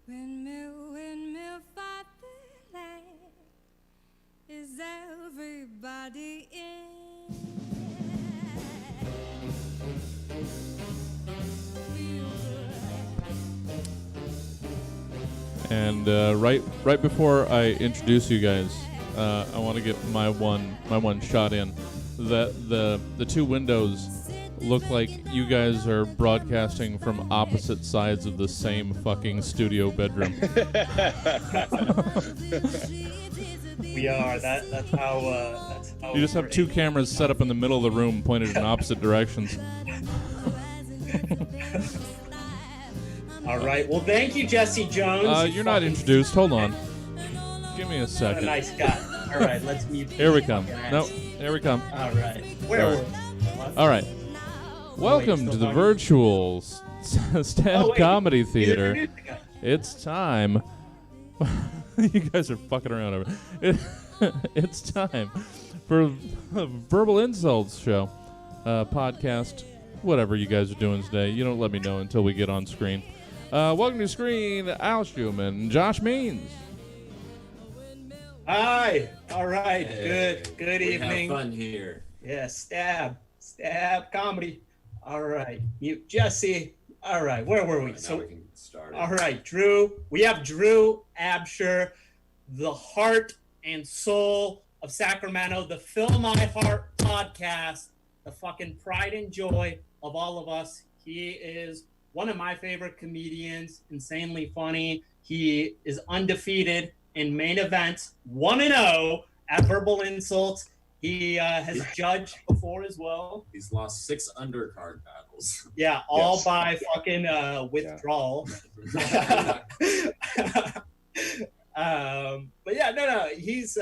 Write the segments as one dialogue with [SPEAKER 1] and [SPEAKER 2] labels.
[SPEAKER 1] Windmill, fatherland, is everybody in?
[SPEAKER 2] And right before I introduce you guys, I want to get my one shot in. That the two windows look like you guys are broadcasting from opposite sides of the same fucking studio bedroom.
[SPEAKER 3] We are. That's how.
[SPEAKER 2] You just have two cameras set up in the middle of the room, pointed in opposite directions.
[SPEAKER 3] All right. Well, thank you, Jesse Jones.
[SPEAKER 2] You're not introduced. Hold on. Give me a
[SPEAKER 3] What a
[SPEAKER 2] second.
[SPEAKER 3] nice guy. All right, let's mute.
[SPEAKER 2] Here we come. No, here we come.
[SPEAKER 3] All right. Where were we?
[SPEAKER 2] All right. Welcome to the virtual Stab Comedy Theater. It's time. You guys are fucking around over it. It's time for a Verbal Insults show, podcast, whatever you guys are doing today. You don't let me know until we get on screen. Welcome to screen, Al Schumann, Josh Means.
[SPEAKER 3] Hi. All right.
[SPEAKER 4] Hey,
[SPEAKER 3] Good evening.
[SPEAKER 4] Have fun here.
[SPEAKER 3] Yeah. Stab comedy. All right. Mute Jesse. All right. Where were we?
[SPEAKER 4] Right, now we can get started.
[SPEAKER 3] All right, Drew. We have Drew Absher, the heart and soul of Sacramento, the Fill My Heart podcast, the fucking pride and joy of all of us. He is one of my favorite comedians, insanely funny. He is undefeated in main events, 1-0 at Verbal Insults. He has judged before as well.
[SPEAKER 4] He's lost 6 undercard battles.
[SPEAKER 3] Yeah, all by fucking withdrawal. But yeah, no, he's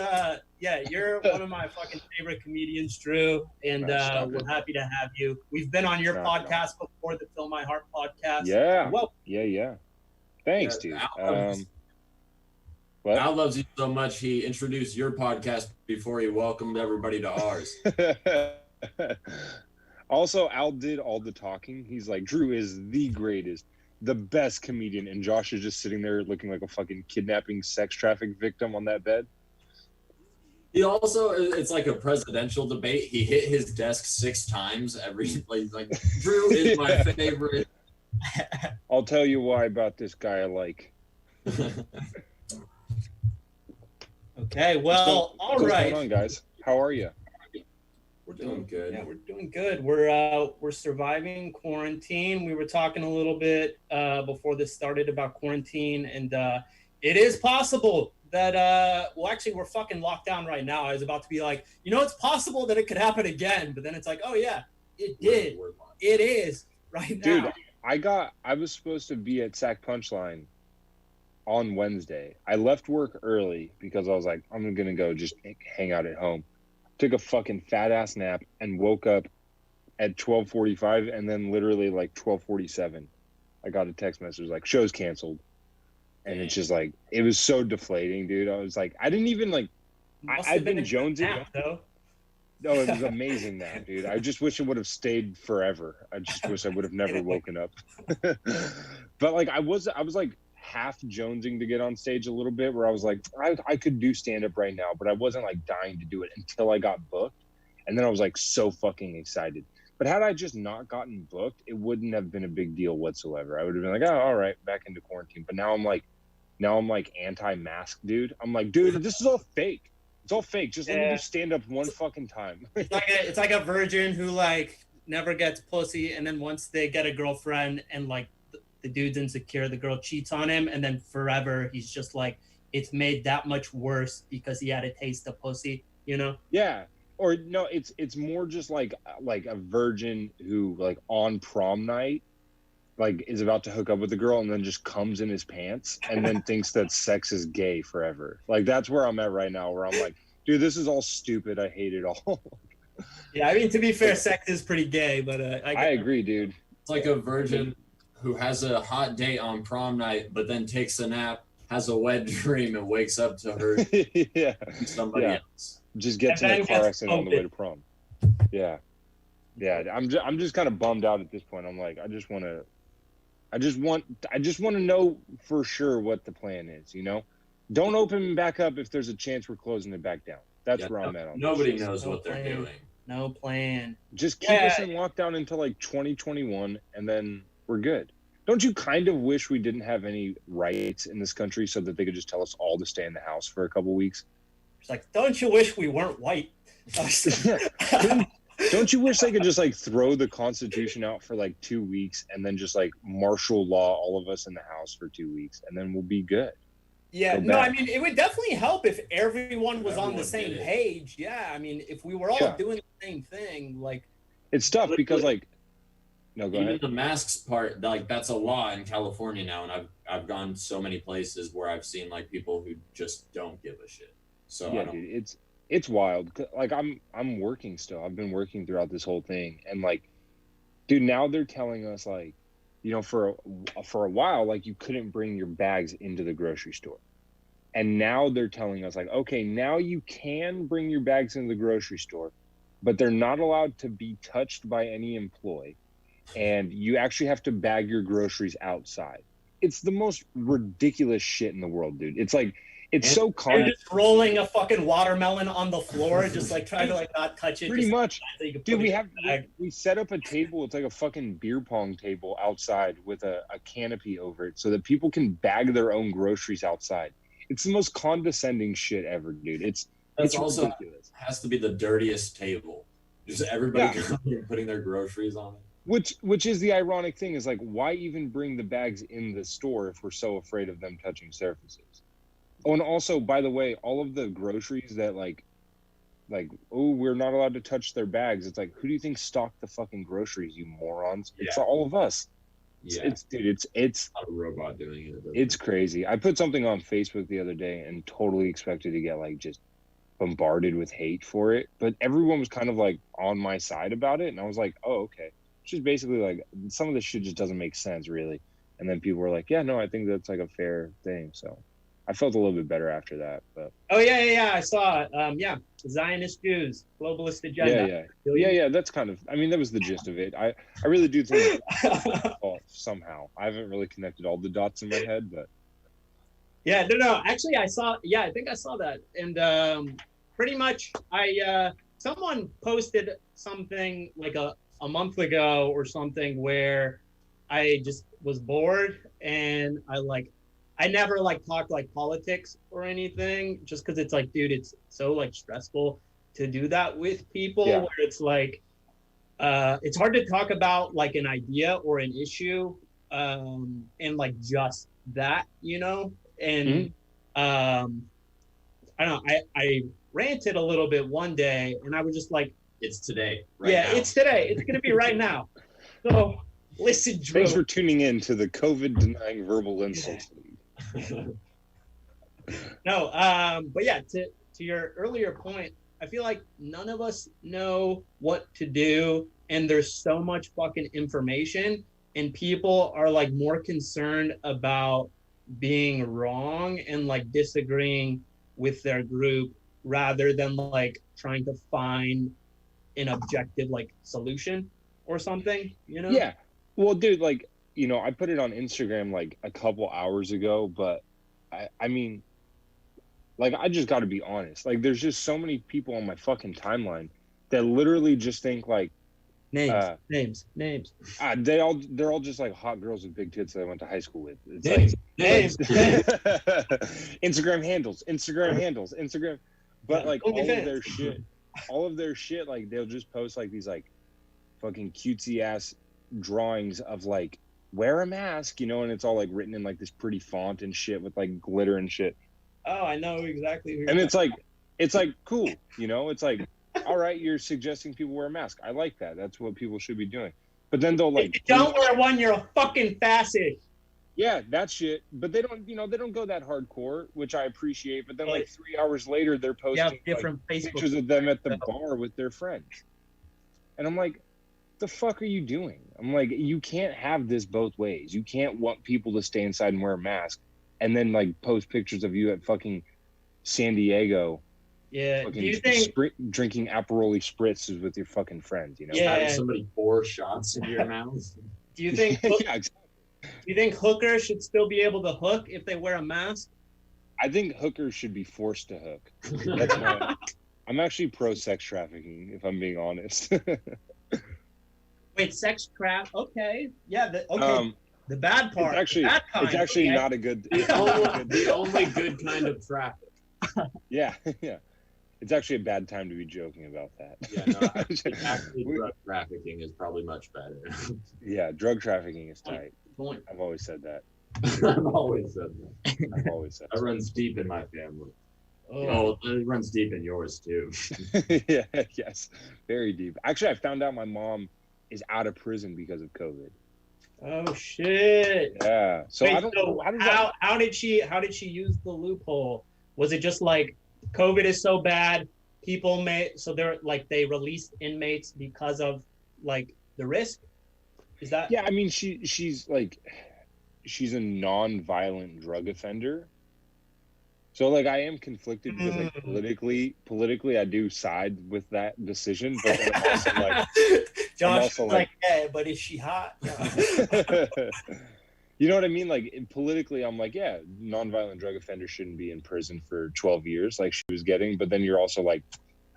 [SPEAKER 3] you're one of my fucking favorite comedians, Drew, and we're happy to have you. We've been on your podcast before, the Fill My Heart podcast.
[SPEAKER 5] Yeah.
[SPEAKER 3] Well,
[SPEAKER 5] yeah. Thanks, dude.
[SPEAKER 4] Al loves you so much, he introduced your podcast before he welcomed everybody to ours.
[SPEAKER 5] Also, Al did all the talking. He's like, Drew is the greatest, the best comedian, and Josh is just sitting there looking like a fucking kidnapping, sex traffic victim on that bed.
[SPEAKER 4] He also, it's like a presidential debate. He hit his desk 6 times every, like Drew is my favorite.
[SPEAKER 5] I'll tell you why about this guy I like.
[SPEAKER 3] Okay, well, all right.
[SPEAKER 5] What's going on, guys? How are you?
[SPEAKER 4] We're doing good.
[SPEAKER 3] Yeah, we're doing good. We're surviving quarantine. We were talking a little bit before this started about quarantine, and it is possible that actually we're fucking locked down right now. I was about to be like, it's possible that it could happen again, but then it's like, oh yeah, it did. It is right now.
[SPEAKER 5] Dude, I was supposed to be at Sack Punchline on Wednesday. I left work early because I was like, I'm gonna go just hang out at home. Took a fucking fat ass nap and woke up at 12:45, and then literally like 12:47 I got a text message like, show's canceled. And it's just like, it was so deflating, dude. I was like, I didn't even like, I've been jonesing. No, it was amazing now, dude. I just wish it would have stayed forever. I just wish I would have never woken up. But like I was like half jonesing to get on stage a little bit, where I was like, I could do stand-up right now, but I wasn't like dying to do it until I got booked. And then I was like so fucking excited. But had I just not gotten booked, it wouldn't have been a big deal whatsoever. I would have been like, oh, all right, back into quarantine. But now I'm like anti-mask, dude. I'm like, dude, this is all fake. It's all fake. Just let me do stand-up one fucking time.
[SPEAKER 3] It's like a virgin who like never gets pussy, and then once they get a girlfriend and like the dude's insecure, the girl cheats on him, and then forever he's just like, it's made that much worse because he had a taste of pussy,
[SPEAKER 5] Yeah. Or no, it's more just like a virgin who like on prom night like is about to hook up with the girl and then just comes in his pants and then thinks that sex is gay forever. Like that's where I'm at right now, where I'm like, dude, this is all stupid. I hate it all.
[SPEAKER 3] Yeah, I mean, to be fair, sex is pretty gay, but
[SPEAKER 5] I agree, dude.
[SPEAKER 4] It's like a virgin who has a hot date on prom night, but then takes a nap, has a wet dream, and wakes up to her somebody else.
[SPEAKER 5] Just gets in a car accident on the way to prom. Yeah. I'm just kind of bummed out at this point. I'm like, I just want to know for sure what the plan is. Don't open back up if there's a chance we're closing it back down. That's where I'm at on
[SPEAKER 4] nobody knows what they're doing.
[SPEAKER 3] No plan.
[SPEAKER 5] Just keep us in lockdown until like 2021, and then we're good. Don't you kind of wish we didn't have any rights in this country so that they could just tell us all to stay in the house for a couple weeks?
[SPEAKER 3] It's like, don't you wish we weren't white?
[SPEAKER 5] Don't you wish they could just like throw the Constitution out for like 2 weeks and then just like martial law all of us in the house for 2 weeks, and then we'll be good?
[SPEAKER 3] Yeah, no, I mean, it would definitely help if everyone was on the same page. Yeah, I mean, if we were all doing the same thing, like...
[SPEAKER 5] It's tough because, like... No, go ahead.
[SPEAKER 4] Even the masks part, like, that's a law in California now, and I've gone so many places where I've seen, like, people who just don't give a shit. So
[SPEAKER 5] yeah, dude, it's wild. Like, I'm working still. I've been working throughout this whole thing, and, like, dude, now they're telling us, like, for a while, like, you couldn't bring your bags into the grocery store. And now they're telling us, like, okay, now you can bring your bags into the grocery store, but they're not allowed to be touched by any employee. And you actually have to bag your groceries outside. It's the most ridiculous shit in the world, dude. It's like, it's so common.
[SPEAKER 3] You're just rolling a fucking watermelon on the floor, just like trying to like not touch it.
[SPEAKER 5] Pretty much. Dude, we set up a table. It's like a fucking beer pong table outside with a canopy over it so that people can bag their own groceries outside. It's the most condescending shit ever, dude. It's
[SPEAKER 4] also
[SPEAKER 5] ridiculous.
[SPEAKER 4] Has to be the dirtiest table. Just everybody putting their groceries on it.
[SPEAKER 5] Which is the ironic thing is like, why even bring the bags in the store if we're so afraid of them touching surfaces? Oh, and also, by the way, all of the groceries that like, oh, we're not allowed to touch their bags. It's like, who do you think stocked the fucking groceries, you morons? It's all of us.
[SPEAKER 4] Yeah.
[SPEAKER 5] It's
[SPEAKER 4] not a robot doing it.
[SPEAKER 5] It's crazy. I put something on Facebook the other day and totally expected to get like just bombarded with hate for it, but everyone was kind of like on my side about it, and I was like, oh, okay. It's just basically like some of this shit just doesn't make sense really. And then people were like, yeah, no, I think that's like a fair thing. So I felt a little bit better after that. But
[SPEAKER 3] oh yeah, I saw it. Zionist Jews, globalist agenda.
[SPEAKER 5] Yeah. That's kind of. I mean, that was the gist of it. I really do think somehow I haven't really connected all the dots in my head, but
[SPEAKER 3] yeah, no. Actually, I saw. Yeah, I think I saw that, and pretty much, someone posted something like a month ago or something where I just was bored, and I never like talk like politics or anything, just because it's like, dude, it's so like stressful to do that with people. Where it's like, it's hard to talk about like an idea or an issue, and like just that, you know. And I don't know. I ranted a little bit one day, and I was just like,
[SPEAKER 4] it's today.
[SPEAKER 3] Now. It's today. It's gonna be right now. So listen, Drew.
[SPEAKER 5] Thanks for tuning in to the COVID denying verbal insults.
[SPEAKER 3] No, but yeah, to your earlier point, I feel like none of us know what to do, and there's so much fucking information, and people are like more concerned about being wrong and like disagreeing with their group rather than like trying to find an objective like solution or something, you know?
[SPEAKER 5] Yeah. Well, dude, like, you know, I put it on Instagram like a couple hours ago, but I mean, like, I just got to be honest. Like, there's just so many people on my fucking timeline that literally just think like
[SPEAKER 3] names.
[SPEAKER 5] They're all just like hot girls with big tits that I went to high school with. It's
[SPEAKER 3] names.
[SPEAKER 5] Instagram handles. But like all of their shit, like they'll just post like these like fucking cutesy ass drawings of like wear a mask, you know, and it's all like written in like this pretty font and shit with like glitter and shit.
[SPEAKER 3] Oh, I know exactly.
[SPEAKER 5] And it's like cool, you know. It's like, all right, you're suggesting people wear a mask. I like that. That's what people should be doing. But then they'll like,
[SPEAKER 3] if you don't wear one, you're a fucking fascist.
[SPEAKER 5] Yeah, that shit. But they don't go that hardcore, which I appreciate. But then like 3 hours later, they're posting
[SPEAKER 3] different
[SPEAKER 5] like, pictures of them at the bar with their friends. And I'm like, the fuck are you doing? I'm like, you can't have this both ways. You can't want people to stay inside and wear a mask and then like post pictures of you at fucking San Diego.
[SPEAKER 3] Yeah. Do you think
[SPEAKER 5] drinking Aperol spritzes with your fucking friends, you know?
[SPEAKER 3] Yeah.
[SPEAKER 4] Having somebody pour shots into your mouth.
[SPEAKER 3] Do you think
[SPEAKER 5] yeah, exactly.
[SPEAKER 3] Do you think hookers should still be able to hook if they wear a mask?
[SPEAKER 5] I think hookers should be forced to hook. I'm actually pro sex trafficking, if I'm being honest.
[SPEAKER 3] Wait, sex trap? Okay, yeah. Okay. The bad part.
[SPEAKER 5] It's actually not a good.
[SPEAKER 4] The only good kind of traffic.
[SPEAKER 5] Yeah. It's actually a bad time to be joking about that.
[SPEAKER 4] Yeah, no, actually, drug trafficking is probably much better.
[SPEAKER 5] Yeah, drug trafficking is tight.
[SPEAKER 3] Point.
[SPEAKER 5] I've always said that.
[SPEAKER 4] I've always said
[SPEAKER 5] that.
[SPEAKER 4] That runs deep in my family. Oh, it runs deep in yours too.
[SPEAKER 5] Yeah, yes, very deep. Actually, I found out my mom is out of prison because of COVID.
[SPEAKER 3] Oh shit!
[SPEAKER 5] Yeah. So
[SPEAKER 3] wait,
[SPEAKER 5] I don't know.
[SPEAKER 3] How did she use the loophole? Was it just like COVID is so bad, people they released inmates because of like the risk? Is that?
[SPEAKER 5] Yeah, I mean she's a non-violent drug offender. So like I am conflicted because like politically I do side with that decision, but then I'm also like
[SPEAKER 3] Josh like, yeah, but is she hot?
[SPEAKER 5] You know what I mean? Like politically I'm like, yeah, non-violent drug offenders shouldn't be in prison for 12 years like she was getting, but then you're also like,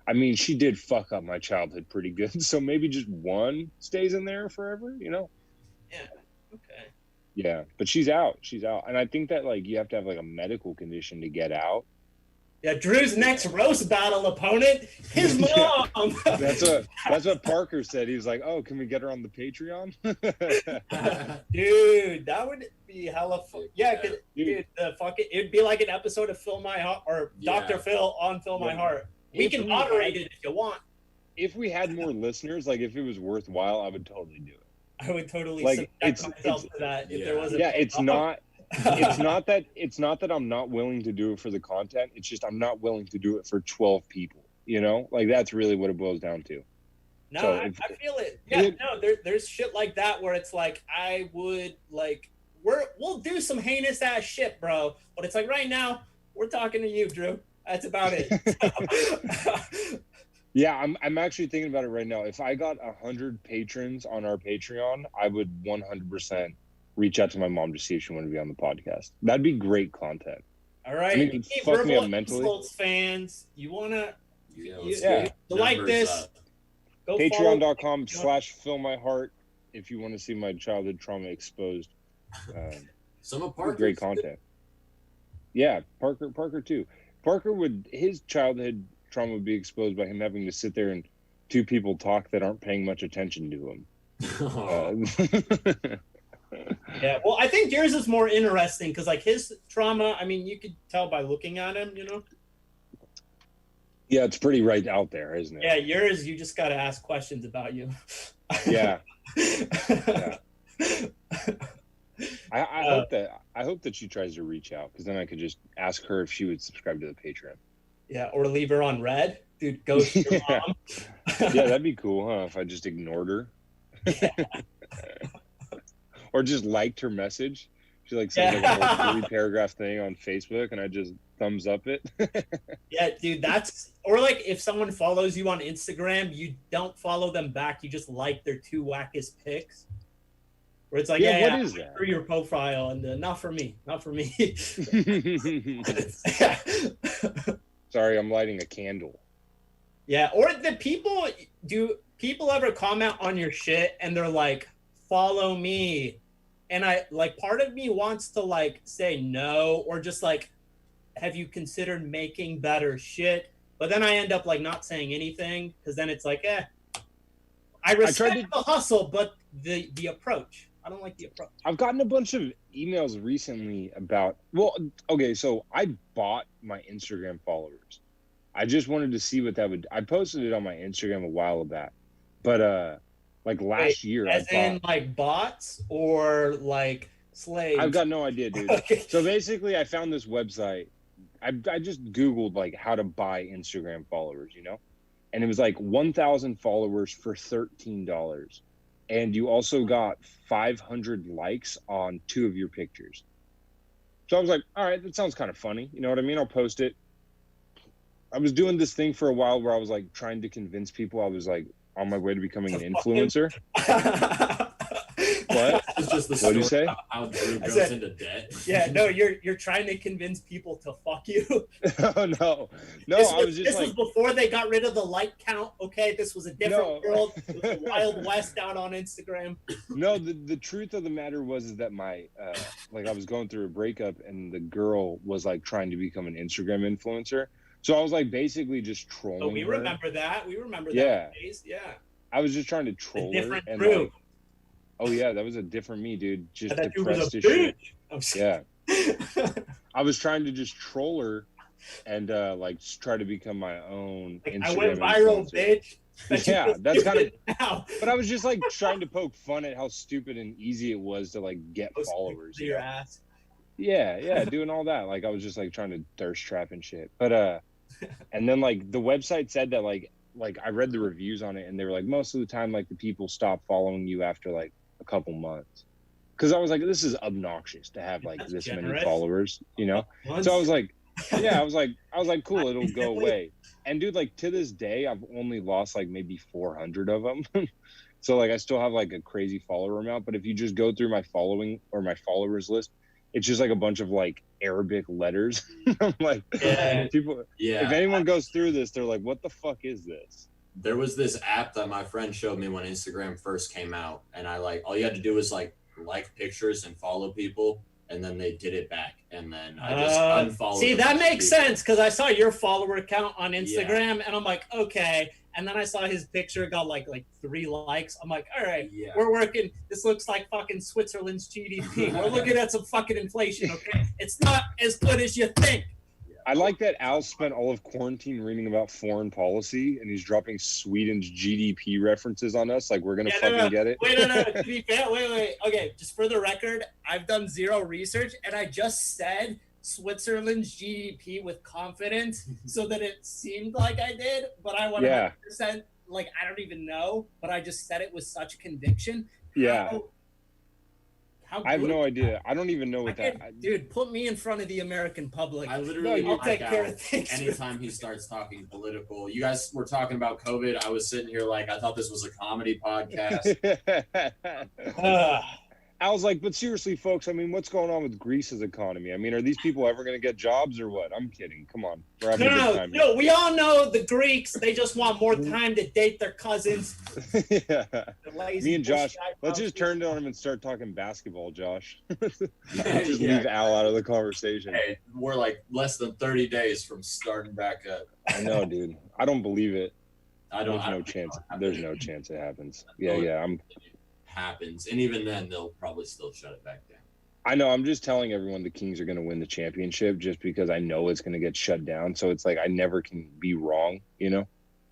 [SPEAKER 5] I mean, she did fuck up my childhood pretty good, so maybe just one stays in there forever, you know?
[SPEAKER 3] Yeah. Okay.
[SPEAKER 5] Yeah, but she's out. And I think that like you have to have like a medical condition to get out.
[SPEAKER 3] Yeah, Drew's next roast battle opponent, his mom.
[SPEAKER 5] That's what Parker said. He was like, "Oh, can we get her on the Patreon?"
[SPEAKER 3] Dude, that would be hella fun. Yeah, dude, it'd be like an episode of Fill My Heart or Dr. Phil on Fill My Heart. We can moderate it if you want.
[SPEAKER 5] If we had more listeners, like if it was worthwhile, I would totally do it.
[SPEAKER 3] I would totally
[SPEAKER 5] like
[SPEAKER 3] subject myself to that if there wasn't.
[SPEAKER 5] Yeah, it's not that I'm not willing to do it for the content. It's just I'm not willing to do it for 12 people. You know, like that's really what it boils down to.
[SPEAKER 3] No,
[SPEAKER 5] So
[SPEAKER 3] I feel it. Yeah, there's shit like that where it's like I would like we'll do some heinous ass shit, bro. But it's like right now we're talking to you, Drew. That's about it.
[SPEAKER 5] Yeah, I'm actually thinking about it right now. If I got 100 patrons on our Patreon, I would 100% reach out to my mom to see if she wanted to be on the podcast. That'd be great content.
[SPEAKER 3] All right,
[SPEAKER 5] I mean, fuck me up mentally.
[SPEAKER 3] Insults fans, you wanna
[SPEAKER 4] like
[SPEAKER 3] this? Go
[SPEAKER 5] Patreon.com/fillmyheart if you want to see my childhood trauma exposed.
[SPEAKER 4] Some of Parker's
[SPEAKER 5] great content. Yeah, Parker too. Parker his childhood trauma would be exposed by him having to sit there and two people talk that aren't paying much attention to him.
[SPEAKER 3] Yeah, well, I think yours is more interesting because, like, his trauma, I mean, you could tell by looking at him, you know?
[SPEAKER 5] Yeah, it's pretty right out there, isn't it?
[SPEAKER 3] Yeah, yours, you just got to ask questions about you.
[SPEAKER 5] Yeah. Yeah. I hope that she tries to reach out because then I could just ask her if she would subscribe to the Patreon.
[SPEAKER 3] Yeah, or leave her on red. Dude, ghost your mom.
[SPEAKER 5] Yeah, that'd be cool, huh? If I just ignored her. Yeah. Or just liked her message. She like sends like a whole 3-paragraph thing on Facebook and I just thumbs up it.
[SPEAKER 3] Yeah, dude, or like if someone follows you on Instagram, you don't follow them back, you just like their 2 wackest pics. Where it's like, what is that? For your profile and not for me.
[SPEAKER 5] Sorry, I'm lighting a candle.
[SPEAKER 3] Yeah, or do people ever comment on your shit and they're like, follow me? And I like part of me wants to like say no or just like, have you considered making better shit? But then I end up like not saying anything because then it's like, I respect the hustle, but the approach. I don't like the approach.
[SPEAKER 5] I've gotten a bunch of emails recently about, so I bought my Instagram followers. I just wanted to see what that would, I posted it on my Instagram a while back, but like last year.
[SPEAKER 3] As in like bots or like slaves?
[SPEAKER 5] I've got no idea, dude. Okay. So basically I found this website. I just Googled like how to buy Instagram followers, you know? And it was like 1,000 followers for $13. And you also got 500 likes on 2 of your pictures. So I was like, all right, that sounds kind of funny. You know what I mean? I'll post it. I was doing this thing for a while where I was like trying to convince people I was like on my way to becoming an influencer. What?
[SPEAKER 4] It's just the
[SPEAKER 5] what did you say?
[SPEAKER 4] How Drew goes into debt.
[SPEAKER 3] Yeah, no, you're trying to convince people to fuck you.
[SPEAKER 5] Oh no,
[SPEAKER 3] this was before they got rid of the like count. Okay, this was a different world. It was the Wild West out on Instagram.
[SPEAKER 5] No, the truth of the matter was that my like I was going through a breakup and the girl was like trying to become an Instagram influencer. So I was like basically just trolling.
[SPEAKER 3] Oh, we remember that. We remember that days. Yeah.
[SPEAKER 5] I was just trying to troll her and like, oh yeah, that was a different me, dude. Just depressed as shit. Yeah. I was trying to just troll her and like just try to become my own Instagram
[SPEAKER 3] I went viral,
[SPEAKER 5] influencer. Bitch. Yeah, that's kind of but I was just like trying to poke fun at how stupid and easy it was to like get followers.
[SPEAKER 3] Your ass.
[SPEAKER 5] Yeah, doing all that. Like I was just like trying to thirst trap and shit. But and then like the website said that like I read the reviews on it and they were like most of the time like the people stop following you after like a couple months. Cause I was like, this is obnoxious to have like this many followers, you know? So I was like, yeah, I was like, cool, it'll go away. And dude, like to this day, I've only lost like maybe 400 of them. So like I still have like a crazy follower amount, but if you just go through my following or my followers list, it's just like a bunch of like Arabic letters. I'm like, people. Yeah. If anyone goes through this, they're like, "What the fuck is this?"
[SPEAKER 4] There was this app that my friend showed me when Instagram first came out, and I like all you had to do was like pictures and follow people, and then they did it back, and then I just unfollowed.
[SPEAKER 3] See, that makes sense because I saw your follower count on Instagram,
[SPEAKER 4] Yeah.
[SPEAKER 3] and I'm like, okay. And then I saw his picture got like 3 likes. I'm like, all right,
[SPEAKER 4] Yeah.
[SPEAKER 3] we're working. This looks like fucking Switzerland's GDP. We're looking at some fucking inflation. Okay, it's not as good as you think.
[SPEAKER 5] I like that Al spent all of quarantine reading about foreign policy, and he's dropping Sweden's GDP references on us. Like we're gonna get it.
[SPEAKER 3] Wait, no. To be fair, wait. Okay, just for the record, I've done zero research, and I just said Switzerland's GDP with confidence, so that it seemed like I did, but I 100%, like I don't even know, but I just said it with such conviction.
[SPEAKER 5] Yeah.
[SPEAKER 3] How
[SPEAKER 5] I have
[SPEAKER 3] good-
[SPEAKER 5] no idea. I don't even know what
[SPEAKER 3] Dude, put me in front of the American public.
[SPEAKER 4] I literally
[SPEAKER 3] I'll take
[SPEAKER 4] black
[SPEAKER 3] care
[SPEAKER 4] out
[SPEAKER 3] of things.
[SPEAKER 4] anytime he starts talking political. You guys were talking about COVID. I was sitting here like I thought this was a comedy podcast.
[SPEAKER 5] Al's like, but seriously, folks, I mean, what's going on with Greece's economy? I mean, are these people ever going to get jobs or what? I'm kidding. Come on. We're having a good time here.
[SPEAKER 3] No, we all know the Greeks, they just want more time to date their cousins.
[SPEAKER 5] Yeah.
[SPEAKER 3] The lazy
[SPEAKER 5] Me and Josh,
[SPEAKER 3] bullshit
[SPEAKER 5] let's just
[SPEAKER 3] houses.
[SPEAKER 5] turn to him and start talking basketball, Josh. Just
[SPEAKER 4] Yeah.
[SPEAKER 5] leave Al out of the conversation.
[SPEAKER 4] Hey, we're like less than 30 days from starting back up.
[SPEAKER 5] I know, dude. I don't believe it.
[SPEAKER 4] I
[SPEAKER 5] There's
[SPEAKER 4] don't
[SPEAKER 5] no
[SPEAKER 4] think
[SPEAKER 5] chance.
[SPEAKER 4] it'll happen.
[SPEAKER 5] There's no chance it happens. Yeah.
[SPEAKER 4] Happens, and even then they'll probably still shut it back down.
[SPEAKER 5] I know. I'm just telling everyone the Kings are going to win the championship just because I know it's going to get shut down. So it's like I never can be wrong, you know?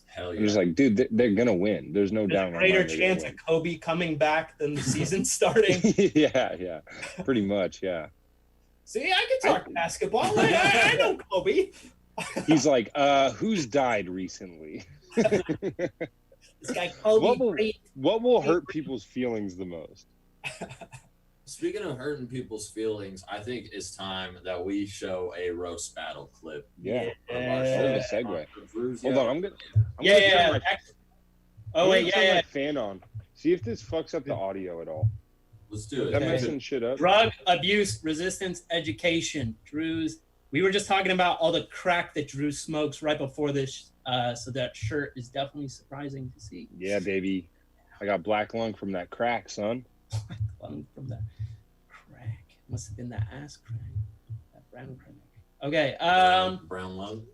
[SPEAKER 4] Hell yeah.
[SPEAKER 5] I'm just like, dude, they're going to win. There's no
[SPEAKER 3] There's
[SPEAKER 5] doubt
[SPEAKER 3] a
[SPEAKER 5] in my
[SPEAKER 3] greater
[SPEAKER 5] mind they're gonna
[SPEAKER 3] chance of Kobe coming back than the season starting.
[SPEAKER 5] win. Yeah. Pretty much, yeah.
[SPEAKER 3] See, I can talk basketball. I know Kobe.
[SPEAKER 5] He's like, who's died recently?
[SPEAKER 3] This guy Kobe.
[SPEAKER 5] What will hurt people's feelings the most?
[SPEAKER 4] Speaking of hurting people's feelings, I think it's time that we show a roast battle clip.
[SPEAKER 5] Yeah.
[SPEAKER 4] Of our
[SPEAKER 5] What
[SPEAKER 4] show.
[SPEAKER 5] a segue.
[SPEAKER 4] Drew's
[SPEAKER 5] Hold
[SPEAKER 4] yelling.
[SPEAKER 5] on, I'm gonna
[SPEAKER 3] Yeah.
[SPEAKER 5] turn
[SPEAKER 3] Oh wait,
[SPEAKER 5] my fan on. See if this fucks up the audio at all.
[SPEAKER 4] Let's do
[SPEAKER 5] Is
[SPEAKER 4] it.
[SPEAKER 5] that messing shit up?
[SPEAKER 3] Drug abuse resistance education. Drew's. We were just talking about all the crack that Drew smokes right before this. So that shirt is definitely surprising to see.
[SPEAKER 5] Yeah, baby. I got black lung from that crack, son.
[SPEAKER 3] Lung from that crack. Must have been that ass crack. That brown crack. Okay.
[SPEAKER 4] Brown lung.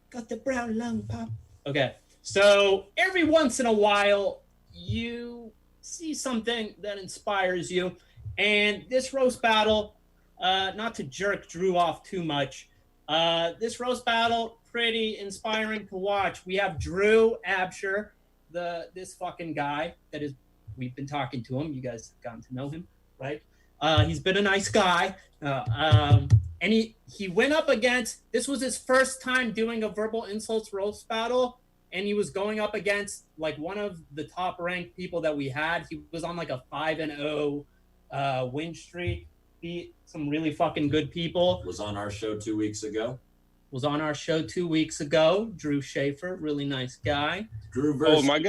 [SPEAKER 3] Got the brown lung pop. Okay. So every once in a while, you see something that inspires you. And this roast battle, not to jerk Drew off too much, this roast battle, pretty inspiring to watch. We have Drew Absher, this fucking guy that is, we've been talking to him. You guys have gotten to know him, right? He's been a nice guy. And he went up against, this was his first time doing a verbal insults roast battle. And he was going up against like one of the top ranked people that we had. He was on like a 5-0 win streak. Beat some really fucking good people.
[SPEAKER 4] Was on our show 2 weeks ago.
[SPEAKER 3] Drew Schaefer, really nice guy.
[SPEAKER 4] Drew versus.
[SPEAKER 5] Am I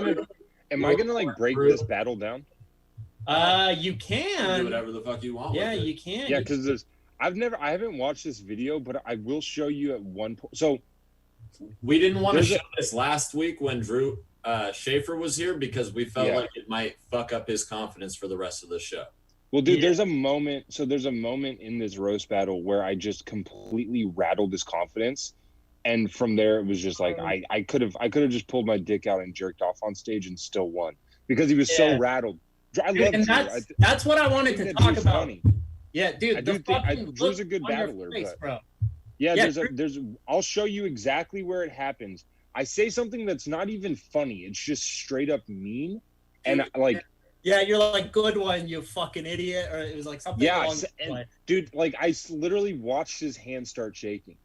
[SPEAKER 5] gonna like break this battle down?
[SPEAKER 3] You
[SPEAKER 4] Do
[SPEAKER 3] can.
[SPEAKER 4] whatever the fuck you want.
[SPEAKER 3] Yeah,
[SPEAKER 4] with it.
[SPEAKER 3] you can.
[SPEAKER 5] Yeah, because I haven't watched this video, but I will show you at one point. So
[SPEAKER 4] We didn't want to
[SPEAKER 5] There's a-
[SPEAKER 4] show this last week when Drew Schaefer was here because we felt
[SPEAKER 5] Yeah.
[SPEAKER 4] like it might fuck up his confidence for the rest of the show.
[SPEAKER 5] well, dude,
[SPEAKER 3] Yeah.
[SPEAKER 5] there's a moment in this roast battle where I just completely rattled his confidence. And from there it was just like I could have just pulled my dick out and jerked off on stage and still won. Because he was so
[SPEAKER 3] Yeah.
[SPEAKER 5] rattled. I love
[SPEAKER 3] And
[SPEAKER 5] Drew.
[SPEAKER 3] that's what I wanted to talk about.
[SPEAKER 5] Funny.
[SPEAKER 3] Yeah, dude.
[SPEAKER 5] I
[SPEAKER 3] the
[SPEAKER 5] do think-
[SPEAKER 3] fucking
[SPEAKER 5] Drew's a
[SPEAKER 3] look
[SPEAKER 5] good
[SPEAKER 3] on your
[SPEAKER 5] battler,
[SPEAKER 3] face,
[SPEAKER 5] but-
[SPEAKER 3] bro.
[SPEAKER 5] Yeah,
[SPEAKER 3] Yeah,
[SPEAKER 5] there's I'll show you exactly where it happens. I say something that's not even funny. It's just straight up mean. And like,
[SPEAKER 3] Yeah, you're like, good one, you fucking idiot. Or it was like something
[SPEAKER 5] Yeah,
[SPEAKER 3] along
[SPEAKER 5] and-
[SPEAKER 3] line.
[SPEAKER 5] dude, like literally watched his hand start shaking.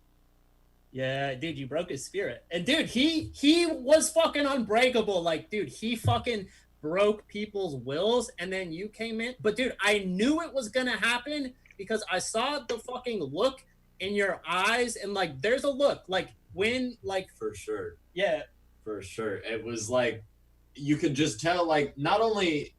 [SPEAKER 3] Yeah, dude, you broke his spirit. And dude, he was fucking unbreakable. Like, dude, he fucking broke people's wills, and then you came in. But dude, I knew it was gonna happen because I saw the fucking look in your eyes, and like there's a look. Like when like
[SPEAKER 4] For sure.
[SPEAKER 3] yeah.
[SPEAKER 4] For sure. It was like you could just tell, like, not only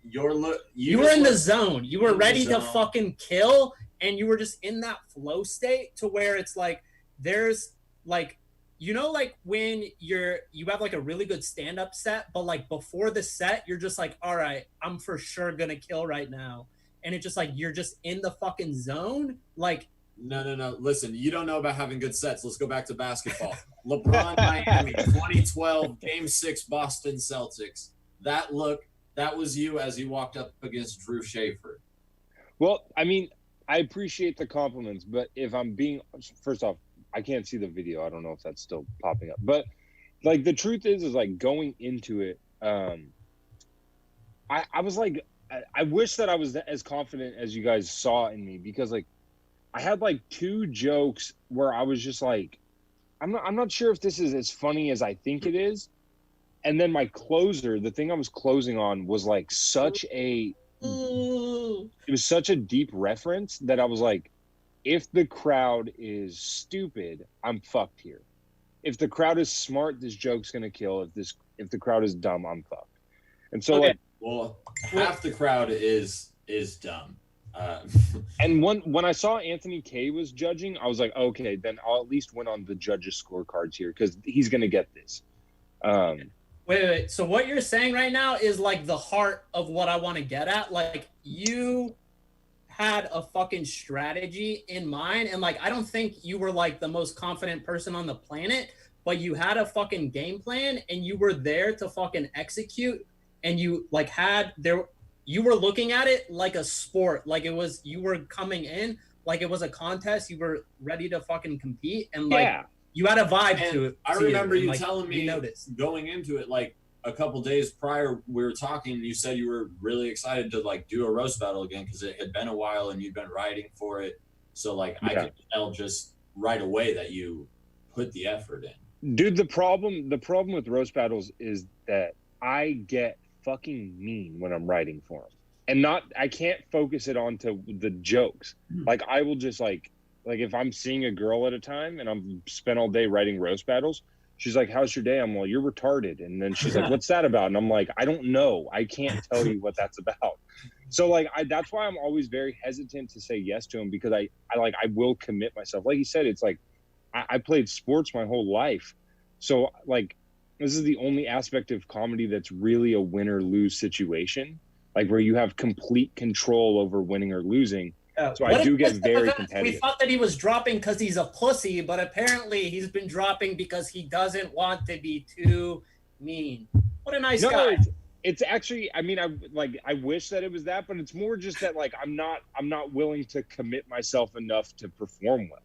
[SPEAKER 4] your look,
[SPEAKER 3] You were
[SPEAKER 4] just
[SPEAKER 3] in the
[SPEAKER 4] look-
[SPEAKER 3] zone. You were
[SPEAKER 4] in the
[SPEAKER 3] ready to
[SPEAKER 4] zone.
[SPEAKER 3] fucking kill, and you were just in that flow state to where it's like there's like, you know, like when you have like a really good stand-up set, but like before the set, you're just like, all right, I'm for sure gonna kill right now. and it's just like you're just in the fucking zone. Like,
[SPEAKER 4] no. Listen, you don't know about having good sets. Let's go back to basketball. LeBron, Miami, 2012, Game 6, Boston Celtics. That was you as you walked up against Drew Schaefer.
[SPEAKER 5] Well, I mean, I appreciate the compliments, but if I'm being, first off, I can't see the video. I don't know if that's still popping up, but like the truth is like going into it, I was like, I wish that I was as confident as you guys saw in me, because like I had like 2 jokes where I was just like, I'm not sure if this is as funny as I think it is. And then my closer, the thing I was closing on was like it was such a deep reference that I was like, if the crowd is stupid, I'm fucked here. If the crowd is smart, this joke's gonna kill. If the crowd is dumb, I'm fucked. And so like,
[SPEAKER 4] well, half the crowd is dumb.
[SPEAKER 5] And when I saw Anthony K was judging, I was like, okay, then I'll at least win on the judges' scorecards here because he's gonna get this.
[SPEAKER 3] Wait. So what you're saying right now is like the heart of what I want to get at. Like, you had a fucking strategy in mind, and like I don't think you were like the most confident person on the planet, but you had a fucking game plan and you were there to fucking execute, and you like you were looking at it like a sport, like it was, you were coming in like it was a contest, you were ready to fucking compete, and like you had a vibe to it.
[SPEAKER 4] I remember you telling me going into it, like a couple days prior, we were talking, you said you were really excited to like do a roast battle again because it had been a while and you'd been writing for it. So like I could tell just right away that you put the effort in.
[SPEAKER 5] Dude, the problem with roast battles is that I get fucking mean when I'm writing for them, and I can't focus it onto the jokes. Like I will just like if I'm seeing a girl at a time and I'm spent all day writing roast battles, she's like, how's your day? I'm like, you're retarded. And then she's like, what's that about? And I'm like, I don't know. I can't tell you what that's about. So like, that's why I'm always very hesitant to say yes to him, because I will commit myself. Like you said, it's like, I played sports my whole life. So like, this is the only aspect of comedy that's really a win or lose situation, like where you have complete control over winning or losing. So I do get very competitive.
[SPEAKER 3] We thought that he was dropping because he's a pussy, but apparently he's been dropping because he doesn't want to be too mean. What a nice guy.
[SPEAKER 5] It's actually, I mean, I wish that it was that, but it's more just that like I'm not willing to commit myself enough to perform well,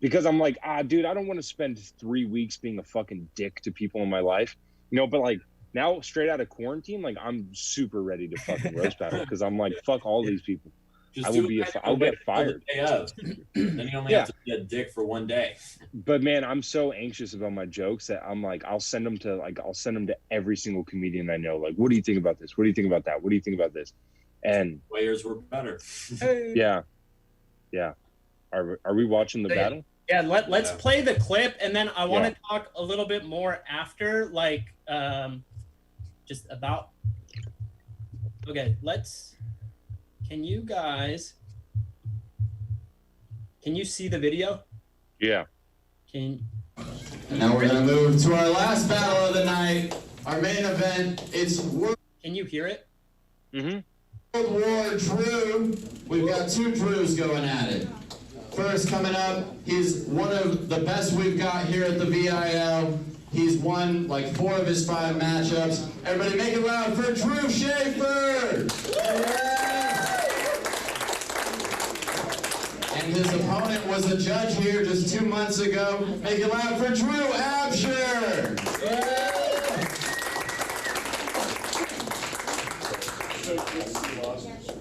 [SPEAKER 5] because I'm like, dude, I don't want to spend 3 weeks being a fucking dick to people in my life, you know. But like now, straight out of quarantine, like I'm super ready to fucking roast battle because I'm like, fuck all these people. I'll get fired.
[SPEAKER 4] Then you only have to be a dick for 1 day.
[SPEAKER 5] But man, I'm so anxious about my jokes that I'm like, I'll send them to every single comedian I know. Like, what do you think about this? What do you think about that? What do you think about this? And
[SPEAKER 4] players were better.
[SPEAKER 5] Yeah. Are we watching the battle?
[SPEAKER 3] Yeah, let's play the clip, and then I want to talk a little bit more after, like, just about. Okay, Can you see the video?
[SPEAKER 5] Yeah.
[SPEAKER 6] And now we're gonna move to our last battle of the night, our main event. It's
[SPEAKER 3] Can you hear it?
[SPEAKER 6] World War Drew. We've got 2 Drews going at it. First coming up, he's one of the best we've got here at the VIL. He's won like 4 of his 5 matchups. Everybody make it loud for Drew Schaefer! And his opponent was a judge here just 2 months ago. Make it loud for Drew Absher!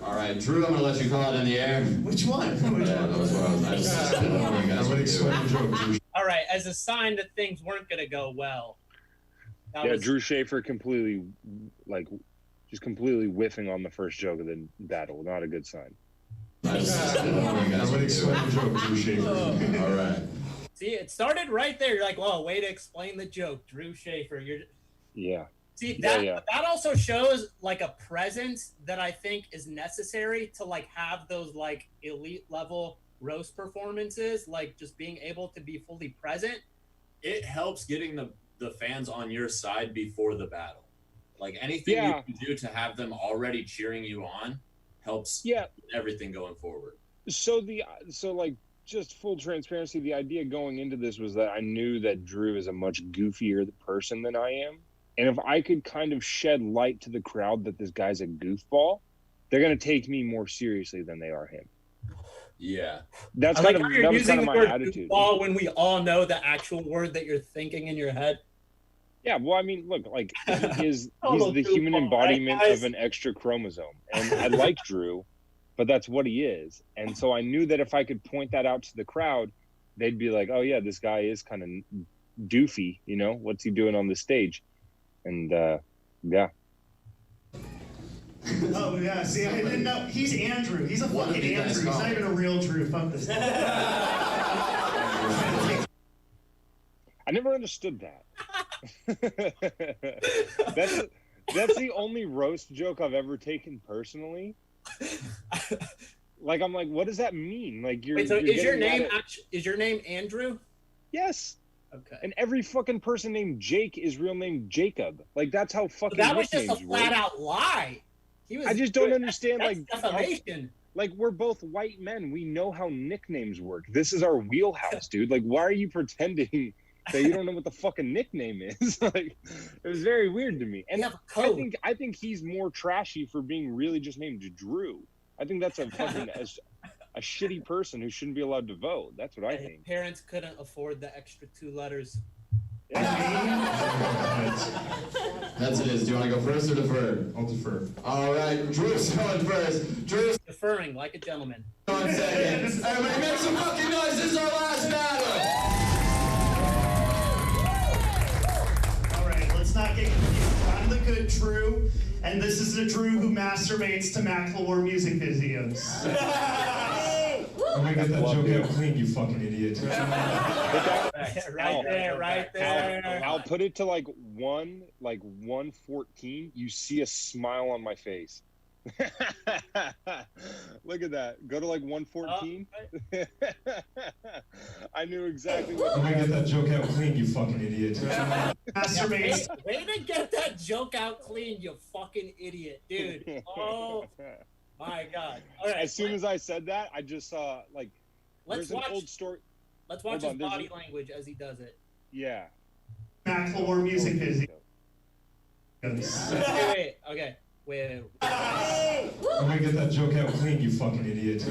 [SPEAKER 6] All right, Drew, I'm gonna let you call it in the air. Which one?
[SPEAKER 3] All right, as a sign that things weren't gonna go well.
[SPEAKER 5] Drew Schaefer completely whiffing on the first joke of the battle. Not a good sign.
[SPEAKER 6] All right.
[SPEAKER 3] See, it started right there. You're like, well, way to explain the joke, Drew Schaefer. See, that also shows like a presence that I think is necessary to like have those like elite level roast performances, like just being able to be fully present.
[SPEAKER 4] It helps getting the fans on your side before the battle. Like anything you can do to have them already cheering you on helps everything going forward.
[SPEAKER 5] So like just full transparency, the idea going into this was that I knew that Drew is a much goofier person than I am. And if I could kind of shed light to the crowd that this guy's a goofball, they're going to take me more seriously than they are him.
[SPEAKER 4] Yeah.
[SPEAKER 3] That's kind of my attitude. Goofball when we all know the actual word that you're thinking in your head.
[SPEAKER 5] Yeah, well, I mean, look, like he's the human embodiment of an extra chromosome. And I like Drew, but that's what he is. And so I knew that if I could point that out to the crowd, they'd be like, oh yeah, this guy is kind of doofy, you know, what's he doing on the stage? And yeah.
[SPEAKER 7] Oh yeah, see, I didn't know. He's Andrew. He's a fucking Andrew. He's not even a real Drew. Fuck this.
[SPEAKER 5] I never understood that. That's the only roast joke I've ever taken personally. Like I'm like, what does that mean? Like you're.
[SPEAKER 3] Wait, so is your name Andrew?
[SPEAKER 5] Yes.
[SPEAKER 3] Okay.
[SPEAKER 5] And every fucking person named Jake is real name Jacob. Like that's how fucking.
[SPEAKER 3] That was just a flat out lie.
[SPEAKER 5] I just don't understand.
[SPEAKER 3] That's
[SPEAKER 5] like
[SPEAKER 3] defamation.
[SPEAKER 5] Like we're both white men. We know how nicknames work. This is our wheelhouse, dude. Like why are you pretending that you don't know what the fucking nickname is? Like it was very weird to me. And I think he's more trashy for being really just named Drew. I think that's a fucking a shitty person who shouldn't be allowed to vote. That's what I think.
[SPEAKER 3] Parents couldn't afford the extra 2 letters.
[SPEAKER 6] That's it is. Do you want to go first or defer?
[SPEAKER 7] I'll defer.
[SPEAKER 6] All right, Drew's going first. Drew's
[SPEAKER 3] deferring like a gentleman.
[SPEAKER 6] 1 second. Everybody make some fucking noise. This is our last battle.
[SPEAKER 7] All right, let's not get confused. I'm the good Drew, and this is the Drew who masturbates to Macklemore music videos.
[SPEAKER 8] I'm gonna get that joke out clean, you fucking idiot.
[SPEAKER 3] Right there.
[SPEAKER 5] I'll put it to like 114. You see a smile on my face. Look at that. Go to like 114. I knew exactly what.
[SPEAKER 8] I'm gonna get that joke out clean, you fucking idiot.
[SPEAKER 3] Way to get that joke out clean, you fucking idiot, dude. Oh. My God! All right.
[SPEAKER 5] As soon as I said that, I just saw like. There's an old story.
[SPEAKER 3] Let's watch his body language as he does it.
[SPEAKER 5] Yeah.
[SPEAKER 7] Macklemore music videos.
[SPEAKER 3] Wait. Okay. Wait.
[SPEAKER 8] I'm gonna get that joke out clean, you fucking idiot.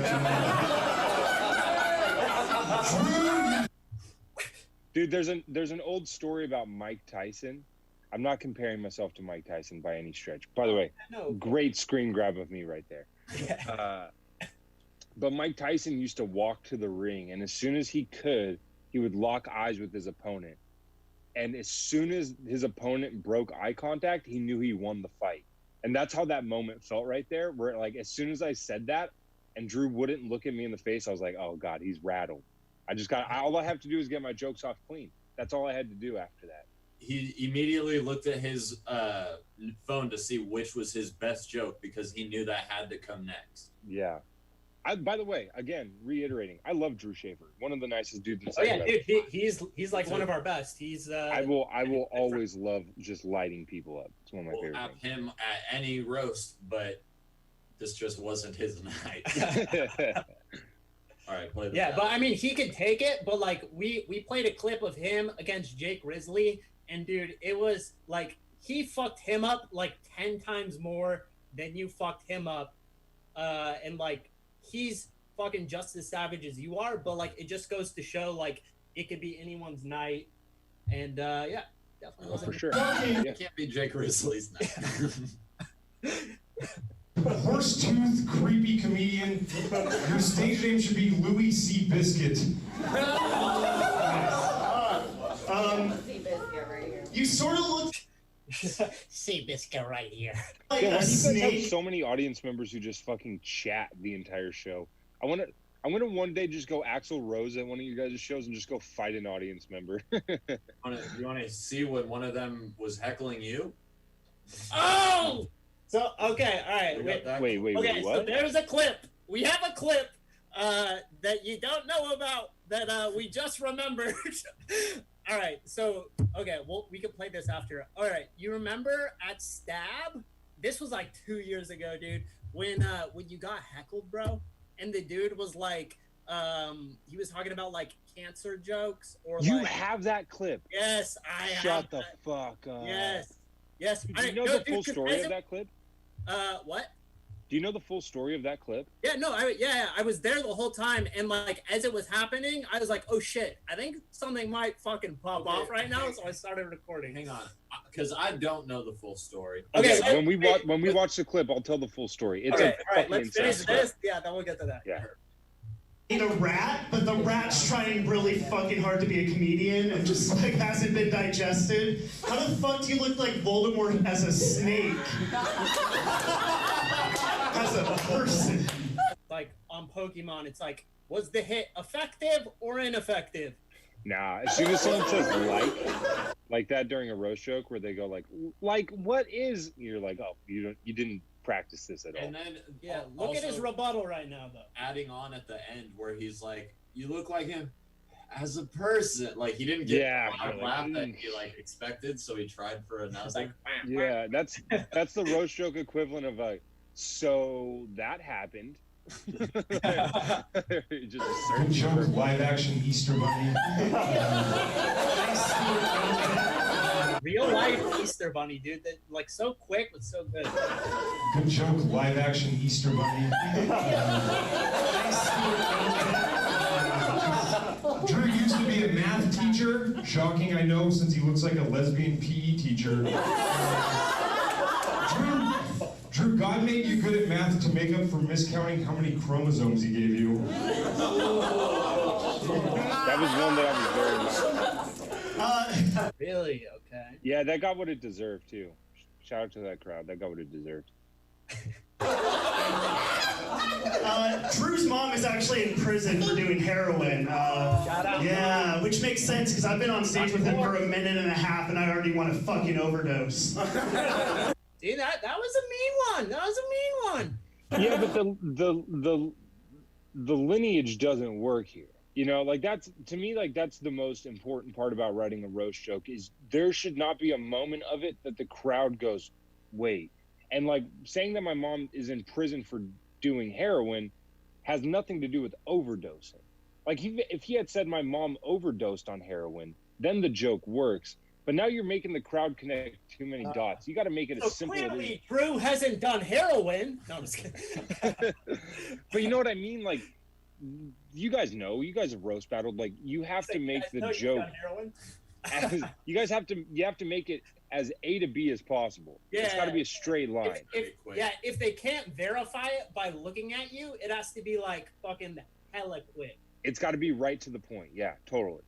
[SPEAKER 5] Dude, there's an old story about Mike Tyson. I'm not comparing myself to Mike Tyson by any stretch. By the way, great screen grab of me right there. But Mike Tyson used to walk to the ring, and as soon as he could, he would lock eyes with his opponent. And as soon as his opponent broke eye contact, he knew he won the fight. And that's how that moment felt right there, where like as soon as I said that, and Drew wouldn't look at me in the face, I was like, oh God, he's rattled. All I have to do is get my jokes off clean. That's all I had to do after that.
[SPEAKER 4] He immediately looked at his phone to see which was his best joke because he knew that had to come next.
[SPEAKER 5] Yeah. By the way, again, reiterating, I love Drew Schaefer. One of the nicest dudes in
[SPEAKER 3] the yeah, dude, he's like one of our best. He's
[SPEAKER 5] I will always love just lighting people up. It's one of my favorite things.
[SPEAKER 4] Him at any roast, but this just wasn't his night. All right, play this out.
[SPEAKER 3] But I mean, he could take it, but like we played a clip of him against Jake Risley, and dude, it was like he fucked him up like 10 times more than you fucked him up, and like he's fucking just as savage as you are, but like it just goes to show like it could be anyone's night, and yeah, definitely wasn't
[SPEAKER 5] for sure.
[SPEAKER 4] It can't be Jake Risley's night.
[SPEAKER 8] A horse-toothed, creepy comedian whose stage name should be Louis C. Biscuit.
[SPEAKER 7] You sort of look.
[SPEAKER 3] C. Biscuit right here.
[SPEAKER 7] Like
[SPEAKER 5] yeah, why do you guys
[SPEAKER 7] snake.
[SPEAKER 5] have so many audience members who just fucking chat the entire show? I want to one day just go Axl Rose at one of you guys' shows and just go fight an audience member.
[SPEAKER 4] You want to see when one of them was heckling you?
[SPEAKER 3] Oh! So, okay, all right.
[SPEAKER 5] Wait,
[SPEAKER 3] okay,
[SPEAKER 5] what?
[SPEAKER 3] So there's a clip. We have a clip that you don't know about that we just remembered. All right, so, okay, well, we can play this after. All right, you remember at Stab? This was like 2 years ago, dude. when you got heckled, bro, and the dude was like, he was talking about like cancer jokes or
[SPEAKER 5] You
[SPEAKER 3] like,
[SPEAKER 5] have that clip?
[SPEAKER 3] Yes, I
[SPEAKER 5] Shut
[SPEAKER 3] have
[SPEAKER 5] the
[SPEAKER 3] that.
[SPEAKER 5] fuck up.
[SPEAKER 3] Yes.
[SPEAKER 5] Do you know the full story of that clip?
[SPEAKER 3] What?
[SPEAKER 5] Do you know the full story of that clip?
[SPEAKER 3] Yeah, no, I was there the whole time, and like as it was happening, I was like, oh shit, I think something might fucking pop off right now, so I started recording.
[SPEAKER 4] Hang on, because I don't know the full story.
[SPEAKER 5] Okay, when we watch the clip, I'll tell the full story. It's
[SPEAKER 3] okay,
[SPEAKER 5] a
[SPEAKER 3] all right,
[SPEAKER 5] fucking
[SPEAKER 3] let's finish
[SPEAKER 5] insane
[SPEAKER 3] this. Yeah, then we'll get to that.
[SPEAKER 5] Yeah.
[SPEAKER 7] A rat, but the rat's trying really fucking hard to be a comedian and just like hasn't been digested. How the fuck do you look like Voldemort as a snake? As a person.
[SPEAKER 3] Like on Pokemon, it's like, was the hit effective or ineffective?
[SPEAKER 5] Nah, as soon as someone says like that during a roast joke where they go like what is, you're like, oh, you didn't practice this at all.
[SPEAKER 4] And then
[SPEAKER 3] Look at his rebuttal right now though.
[SPEAKER 4] Adding on at the end where he's like, you look like him as a person. Like he didn't get the laugh that he like expected, so he tried for another.
[SPEAKER 5] Yeah, that's the roast joke equivalent of like, so that happened. Just
[SPEAKER 8] Good joke, live action Easter Bunny.
[SPEAKER 3] Real life Easter Bunny, dude. That like so quick but so good.
[SPEAKER 8] Good joke, live action Easter Bunny. Drew used to be a math teacher. Shocking, I know, since he looks like a lesbian PE teacher. Drew, God made you good at math to make up for miscounting how many chromosomes he gave you.
[SPEAKER 5] That was one that I was very much.
[SPEAKER 3] Really? Okay.
[SPEAKER 5] Yeah, that got what it deserved too. Shout out to that crowd. That got what it deserved.
[SPEAKER 7] Drew's mom is actually in prison for doing heroin. Yeah, which makes sense because I've been on stage with him for a minute and a half and I already want to fucking overdose.
[SPEAKER 3] See, that was a mean one. That was a mean one.
[SPEAKER 5] Yeah, but the lineage doesn't work here. You know, like that's, to me, like that's the most important part about writing a roast joke is there should not be a moment of it that the crowd goes, wait. And like saying that my mom is in prison for doing heroin has nothing to do with overdosing. Like if he had said my mom overdosed on heroin, then the joke works. But now you're making the crowd connect too many dots. You got to make it as simple as it is.
[SPEAKER 3] Clearly, Drew hasn't done heroin. No, I'm just kidding.
[SPEAKER 5] But you know what I mean? Like, you guys know, you guys have roast battled. Like, you have to make the joke. You guys have to make it as A to B as possible.
[SPEAKER 3] Yeah.
[SPEAKER 5] It's got to be a straight line.
[SPEAKER 3] If they can't verify it by looking at you, it has to be like fucking hella quick.
[SPEAKER 5] It's got to be right to the point. Yeah, totally.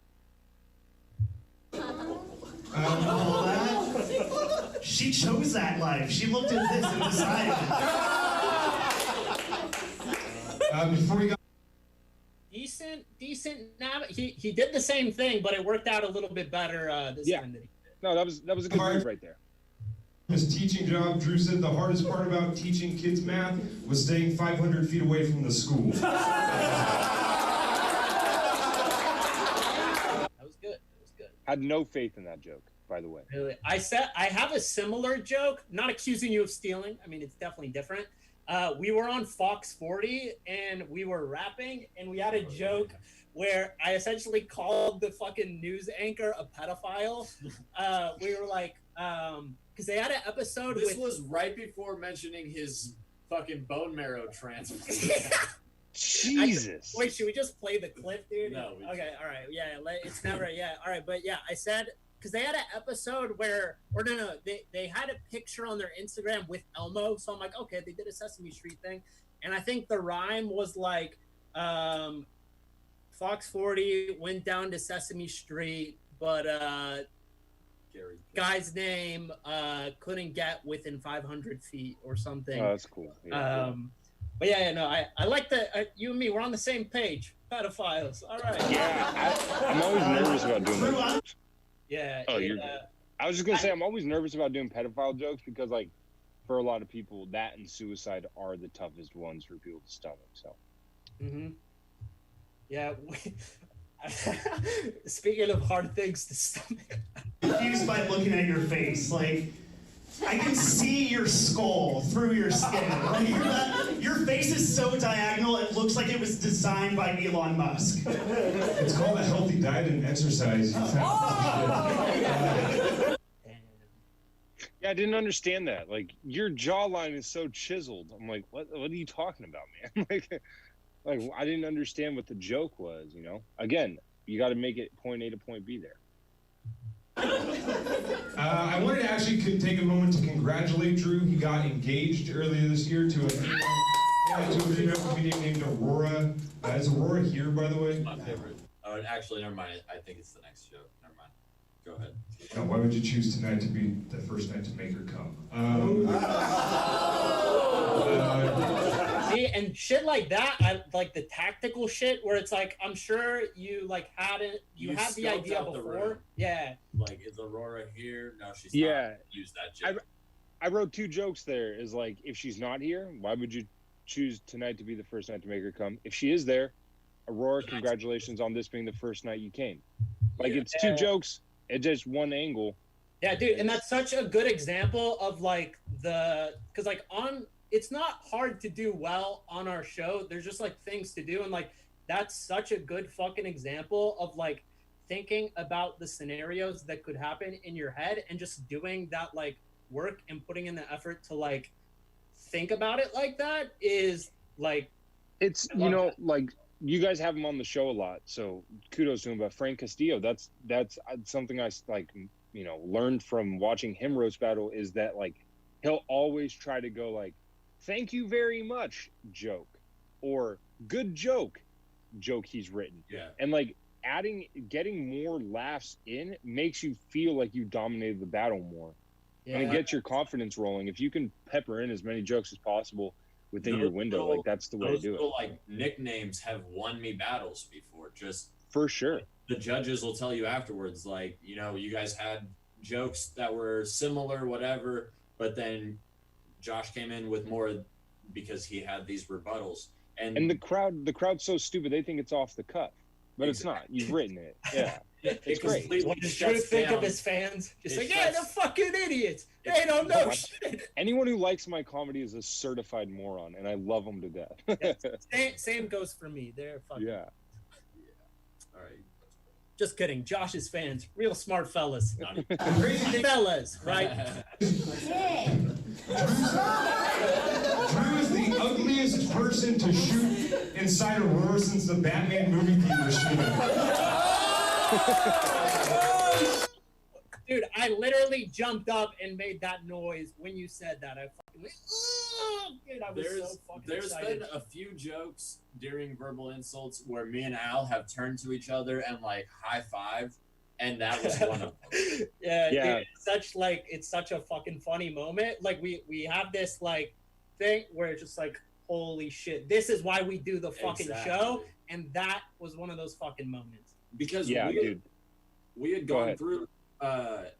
[SPEAKER 7] She chose that life. She looked at this and decided.
[SPEAKER 8] Before we got
[SPEAKER 3] decent. He did the same thing, but it worked out a little bit better this time than he did.
[SPEAKER 5] No, that was a good move right there.
[SPEAKER 8] his teaching job, Drew said the hardest part about teaching kids math was staying 500 feet away from the school.
[SPEAKER 5] Had no faith in that joke, by the way.
[SPEAKER 3] Really? I have a similar joke, not accusing you of stealing. I mean, it's definitely different. We were on Fox 40 and we were rapping and we had a joke where I essentially called the fucking news anchor a pedophile. We were like, because they had an episode
[SPEAKER 4] This was right before mentioning his fucking bone marrow transplant.
[SPEAKER 5] Jesus.
[SPEAKER 3] Wait, should we just play the clip, dude?
[SPEAKER 4] No.
[SPEAKER 3] Okay, all right. Yeah, it's never, yeah. All right, but yeah, I said, because they had an episode where, or no, they had a picture on their Instagram with Elmo. So I'm like, okay, they did a Sesame Street thing. And I think the rhyme was like, Fox 40 went down to Sesame Street, but guy's name couldn't get within 500 feet or something.
[SPEAKER 5] Oh, that's cool. Yeah.
[SPEAKER 3] But yeah, no, I like that. You and me, we're on the same page. Pedophiles. All right.
[SPEAKER 5] Yeah, I'm always nervous about doing that.
[SPEAKER 3] Yeah.
[SPEAKER 5] Oh, you're good. I was just going to say, I'm always nervous about doing pedophile jokes because, like, for a lot of people, that and suicide are the toughest ones for people to stomach. So.
[SPEAKER 3] Mm-hmm. Yeah. Speaking of hard things to stomach.
[SPEAKER 7] Confused by looking at your face, like, I can see your skull through your skin. Like your face is so diagonal, it looks like it was designed by Elon Musk.
[SPEAKER 8] It's called a healthy diet and exercise.
[SPEAKER 5] Yeah, I didn't understand that. Like, your jawline is so chiseled. I'm like, what are you talking about, man? like I didn't understand what the joke was, you know? Again, you got to make it point A to point B there.
[SPEAKER 8] I wanted to actually take a moment to congratulate Drew. He got engaged earlier this year to a female comedian named Aurora. Is Aurora here, by the way?
[SPEAKER 4] My favorite. Oh, actually, never mind. I think it's the next show. Never mind. Go ahead.
[SPEAKER 8] Now, why would you choose tonight to be the first night to make her come?
[SPEAKER 3] See, and shit like that, I like the tactical shit where it's like, I'm sure you like had it, you had the
[SPEAKER 4] scoped
[SPEAKER 3] idea
[SPEAKER 4] out the
[SPEAKER 3] before.
[SPEAKER 4] room.
[SPEAKER 3] Yeah.
[SPEAKER 4] Like, is Aurora here? No, she's
[SPEAKER 5] Yeah.
[SPEAKER 4] not. Use that joke.
[SPEAKER 5] I wrote 2 jokes there. Is like, if she's not here, why would you choose tonight to be the first night to make her come? If she is there, Aurora, congratulations on this being the first night you came. Like, it's 2 jokes. It's just one angle.
[SPEAKER 3] Yeah, dude, and that's such a good example of like because like it's not hard to do well on our show. There's just like things to do, and like that's such a good fucking example of like thinking about the scenarios that could happen in your head and just doing that like work and putting in the effort to like think about it like that is like
[SPEAKER 5] it's like you guys have him on the show a lot, so kudos to him. But Frank Castillo, that's something I like, learned from watching him roast battle, is that like he'll always try to go like, thank you very much joke, or good joke he's written.
[SPEAKER 4] Yeah.
[SPEAKER 5] And like getting more laughs in makes you feel like you dominated the battle more.
[SPEAKER 3] yeah.
[SPEAKER 5] And it gets your confidence rolling. If you can pepper in as many jokes as possible within your window, like that's the way to do it.
[SPEAKER 4] Like nicknames have won me battles before. Just
[SPEAKER 5] for sure.
[SPEAKER 4] The judges will tell you afterwards, like, you guys had jokes that were similar, whatever, but then Josh came in with more because he had these rebuttals. And
[SPEAKER 5] the crowd's so stupid they think it's off the cuff, but it's not. You've written it. Yeah. It's great.
[SPEAKER 3] What does Drew think of his fans? Just like, yeah, they're fucking idiots. They don't know shit.
[SPEAKER 5] Anyone who likes my comedy is a certified moron, and I love them to death.
[SPEAKER 3] Same goes for me. They're fucking.
[SPEAKER 5] Yeah.
[SPEAKER 4] All right.
[SPEAKER 3] Just kidding. Josh's fans, real smart fellas. Crazy fellas, right?
[SPEAKER 8] Drew is the ugliest person to shoot inside Aurora since the Batman movie theater shooting.
[SPEAKER 3] Dude, I literally jumped up and made that noise when you said that. I fucking went, ugh! Dude, I was so fucking excited.
[SPEAKER 4] Been a few jokes during verbal insults where me and Al have turned to each other and like high-fived, and that was one of them.
[SPEAKER 3] Yeah. Dude, it's such a fucking funny moment. Like we have this like thing where it's just like, holy shit, this is why we do the fucking show, and that was one of those fucking moments.
[SPEAKER 4] Because we had gone through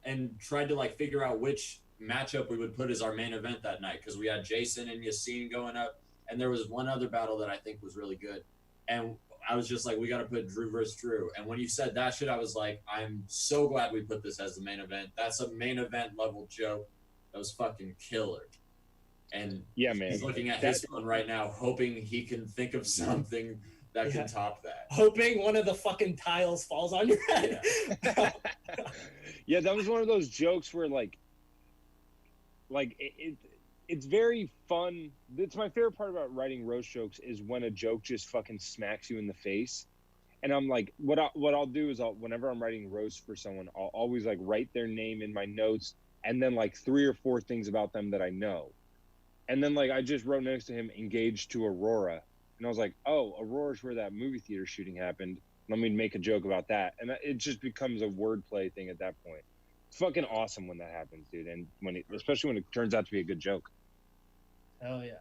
[SPEAKER 4] and tried to like figure out which matchup we would put as our main event that night, because we had Jason and Yassine going up, and there was one other battle that I think was really good, and I was just like, we got to put Drew versus Drew. And when you said that shit, I was like, I'm so glad we put this as the main event. That's a main event level joke. That was fucking killer. And
[SPEAKER 5] yeah, man,
[SPEAKER 4] he's looking at his phone right now, hoping he can think of something that can top that.
[SPEAKER 3] Hoping one of the fucking tiles falls on your head.
[SPEAKER 5] Yeah. Yeah, that was one of those jokes where it's very fun. It's my favorite part about writing roast jokes is when a joke just fucking smacks you in the face. And I'm like, what I'll do is whenever I'm writing roast for someone, I'll always like write their name in my notes and then like 3 or 4 things about them that I know. And then like I just wrote next to him, engaged to Aurora. And I was like, oh, Aurora's where that movie theater shooting happened. Let me make a joke about that. And it just becomes a wordplay thing at that point. It's fucking awesome when that happens, dude. And especially when it turns out to be a good joke.
[SPEAKER 3] Hell yeah.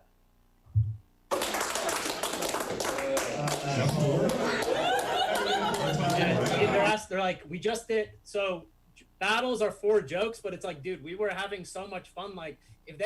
[SPEAKER 3] They're like, we just did, so battles are 4 jokes, but it's like, dude, we were having so much fun. Like, if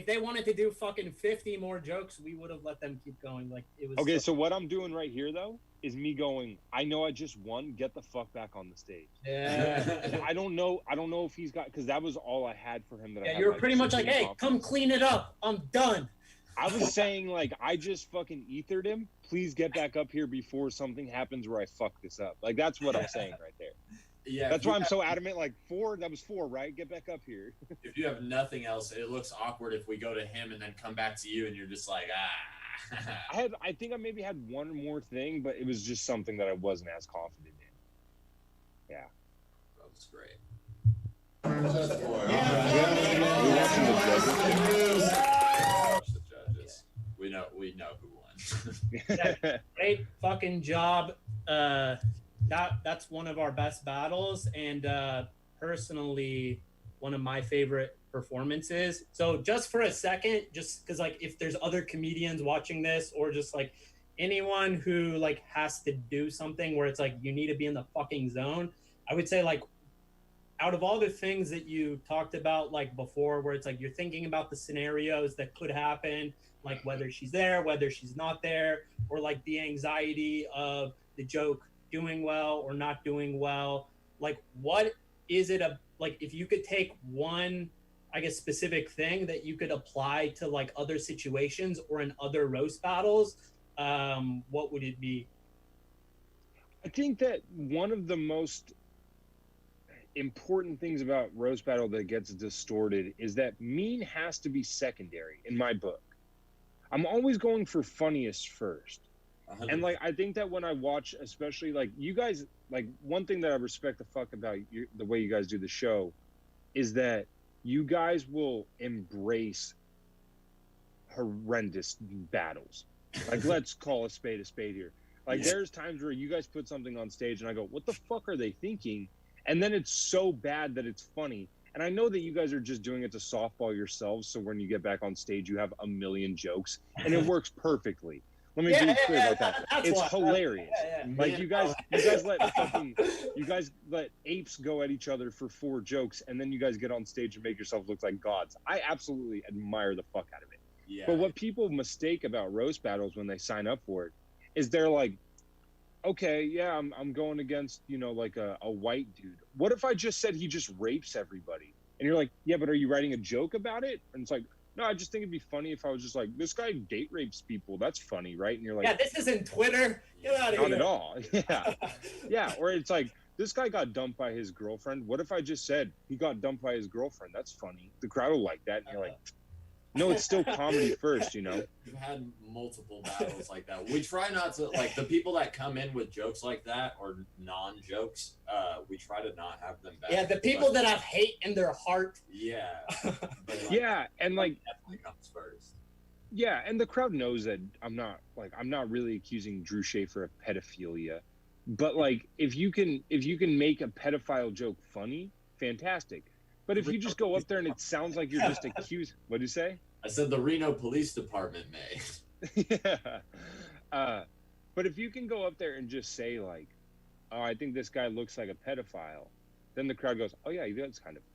[SPEAKER 3] they wanted to do fucking 50 more jokes, we would have let them keep going. Like, it was
[SPEAKER 5] okay. So what I'm doing right here though is me going, I know I just won, get the fuck back on the stage.
[SPEAKER 3] Yeah.
[SPEAKER 5] And I don't know if he's got, because that was all I had for him.
[SPEAKER 3] Yeah, you're pretty much like, hey, come clean it up. I'm done.
[SPEAKER 5] I was saying, like, I just fucking ethered him. Please get back up here before something happens where I fuck this up. Like, that's what I'm saying right there.
[SPEAKER 4] Yeah,
[SPEAKER 5] that's why I'm so adamant. Like, that was 4, right? Get back up here.
[SPEAKER 4] If you have nothing else, it looks awkward if we go to him and then come back to you and you're just like,
[SPEAKER 5] I think I maybe had one more thing, but it was just something that I wasn't as confident in. Yeah.
[SPEAKER 4] That was great. Watch the judges. We know who won.
[SPEAKER 3] Great fucking job. That's one of our best battles, and personally, one of my favorite performances. So just for a second, just because like if there's other comedians watching this, or just like anyone who like has to do something where it's like you need to be in the fucking zone, I would say like out of all the things that you talked about like before, where it's like you're thinking about the scenarios that could happen, like whether she's there, whether she's not there, or like the anxiety of the joke doing well or not doing well, like what is it like if you could take one, I guess, specific thing that you could apply to like other situations or in other roast battles, what would it be?
[SPEAKER 5] I think that one of the most important things about roast battle that gets distorted is that mean has to be secondary in my book. I'm always going for funniest first. 100%. And like I think that when I watch, especially like you guys, like one thing that I respect the fuck about the way you guys do the show is that you guys will embrace horrendous battles. Like let's call a spade here. Like there's times where you guys put something on stage and I go, what the fuck are they thinking? And then it's so bad that it's funny. And I know that you guys are just doing it to softball yourselves, so when you get back on stage you have a million jokes and it works perfectly. Let me be clear about that. It's hilarious. Like you guys let apes go at each other for 4 jokes, and then you guys get on stage and make yourself look like gods. I absolutely admire the fuck out of it. Yeah. But what people mistake about roast battles when they sign up for it is they're like, okay, yeah, I'm going against, you know, like a white dude. What if I just said he just rapes everybody? And you're like, yeah, but are you writing a joke about it? And it's like, no, I just think it'd be funny if I was just like, this guy date rapes people. That's funny, right? And you're like,
[SPEAKER 3] yeah, this isn't Twitter. Get out of here.
[SPEAKER 5] Not at all. Yeah. Yeah. Or it's like, this guy got dumped by his girlfriend. What if I just said he got dumped by his girlfriend? That's funny. The crowd will like that. And you're like, no, it's still comedy first, you know?
[SPEAKER 4] We've had multiple battles like that. We try not to, like, the people that come in with jokes like that or non-jokes, we try to not have them back.
[SPEAKER 3] Yeah, the people that have hate in their heart.
[SPEAKER 4] Yeah. But, like,
[SPEAKER 5] yeah, and, like,
[SPEAKER 4] definitely comes first.
[SPEAKER 5] Yeah, and the crowd knows that I'm not really accusing Drew Schaefer of pedophilia. But, like, if you can make a pedophile joke funny, fantastic. But if you just go up there and it sounds like you're just accused, what did you say?
[SPEAKER 4] I said the Reno Police Department may.
[SPEAKER 5] Yeah. But if you can go up there and just say like, oh, I think this guy looks like a pedophile, then the crowd goes, oh yeah,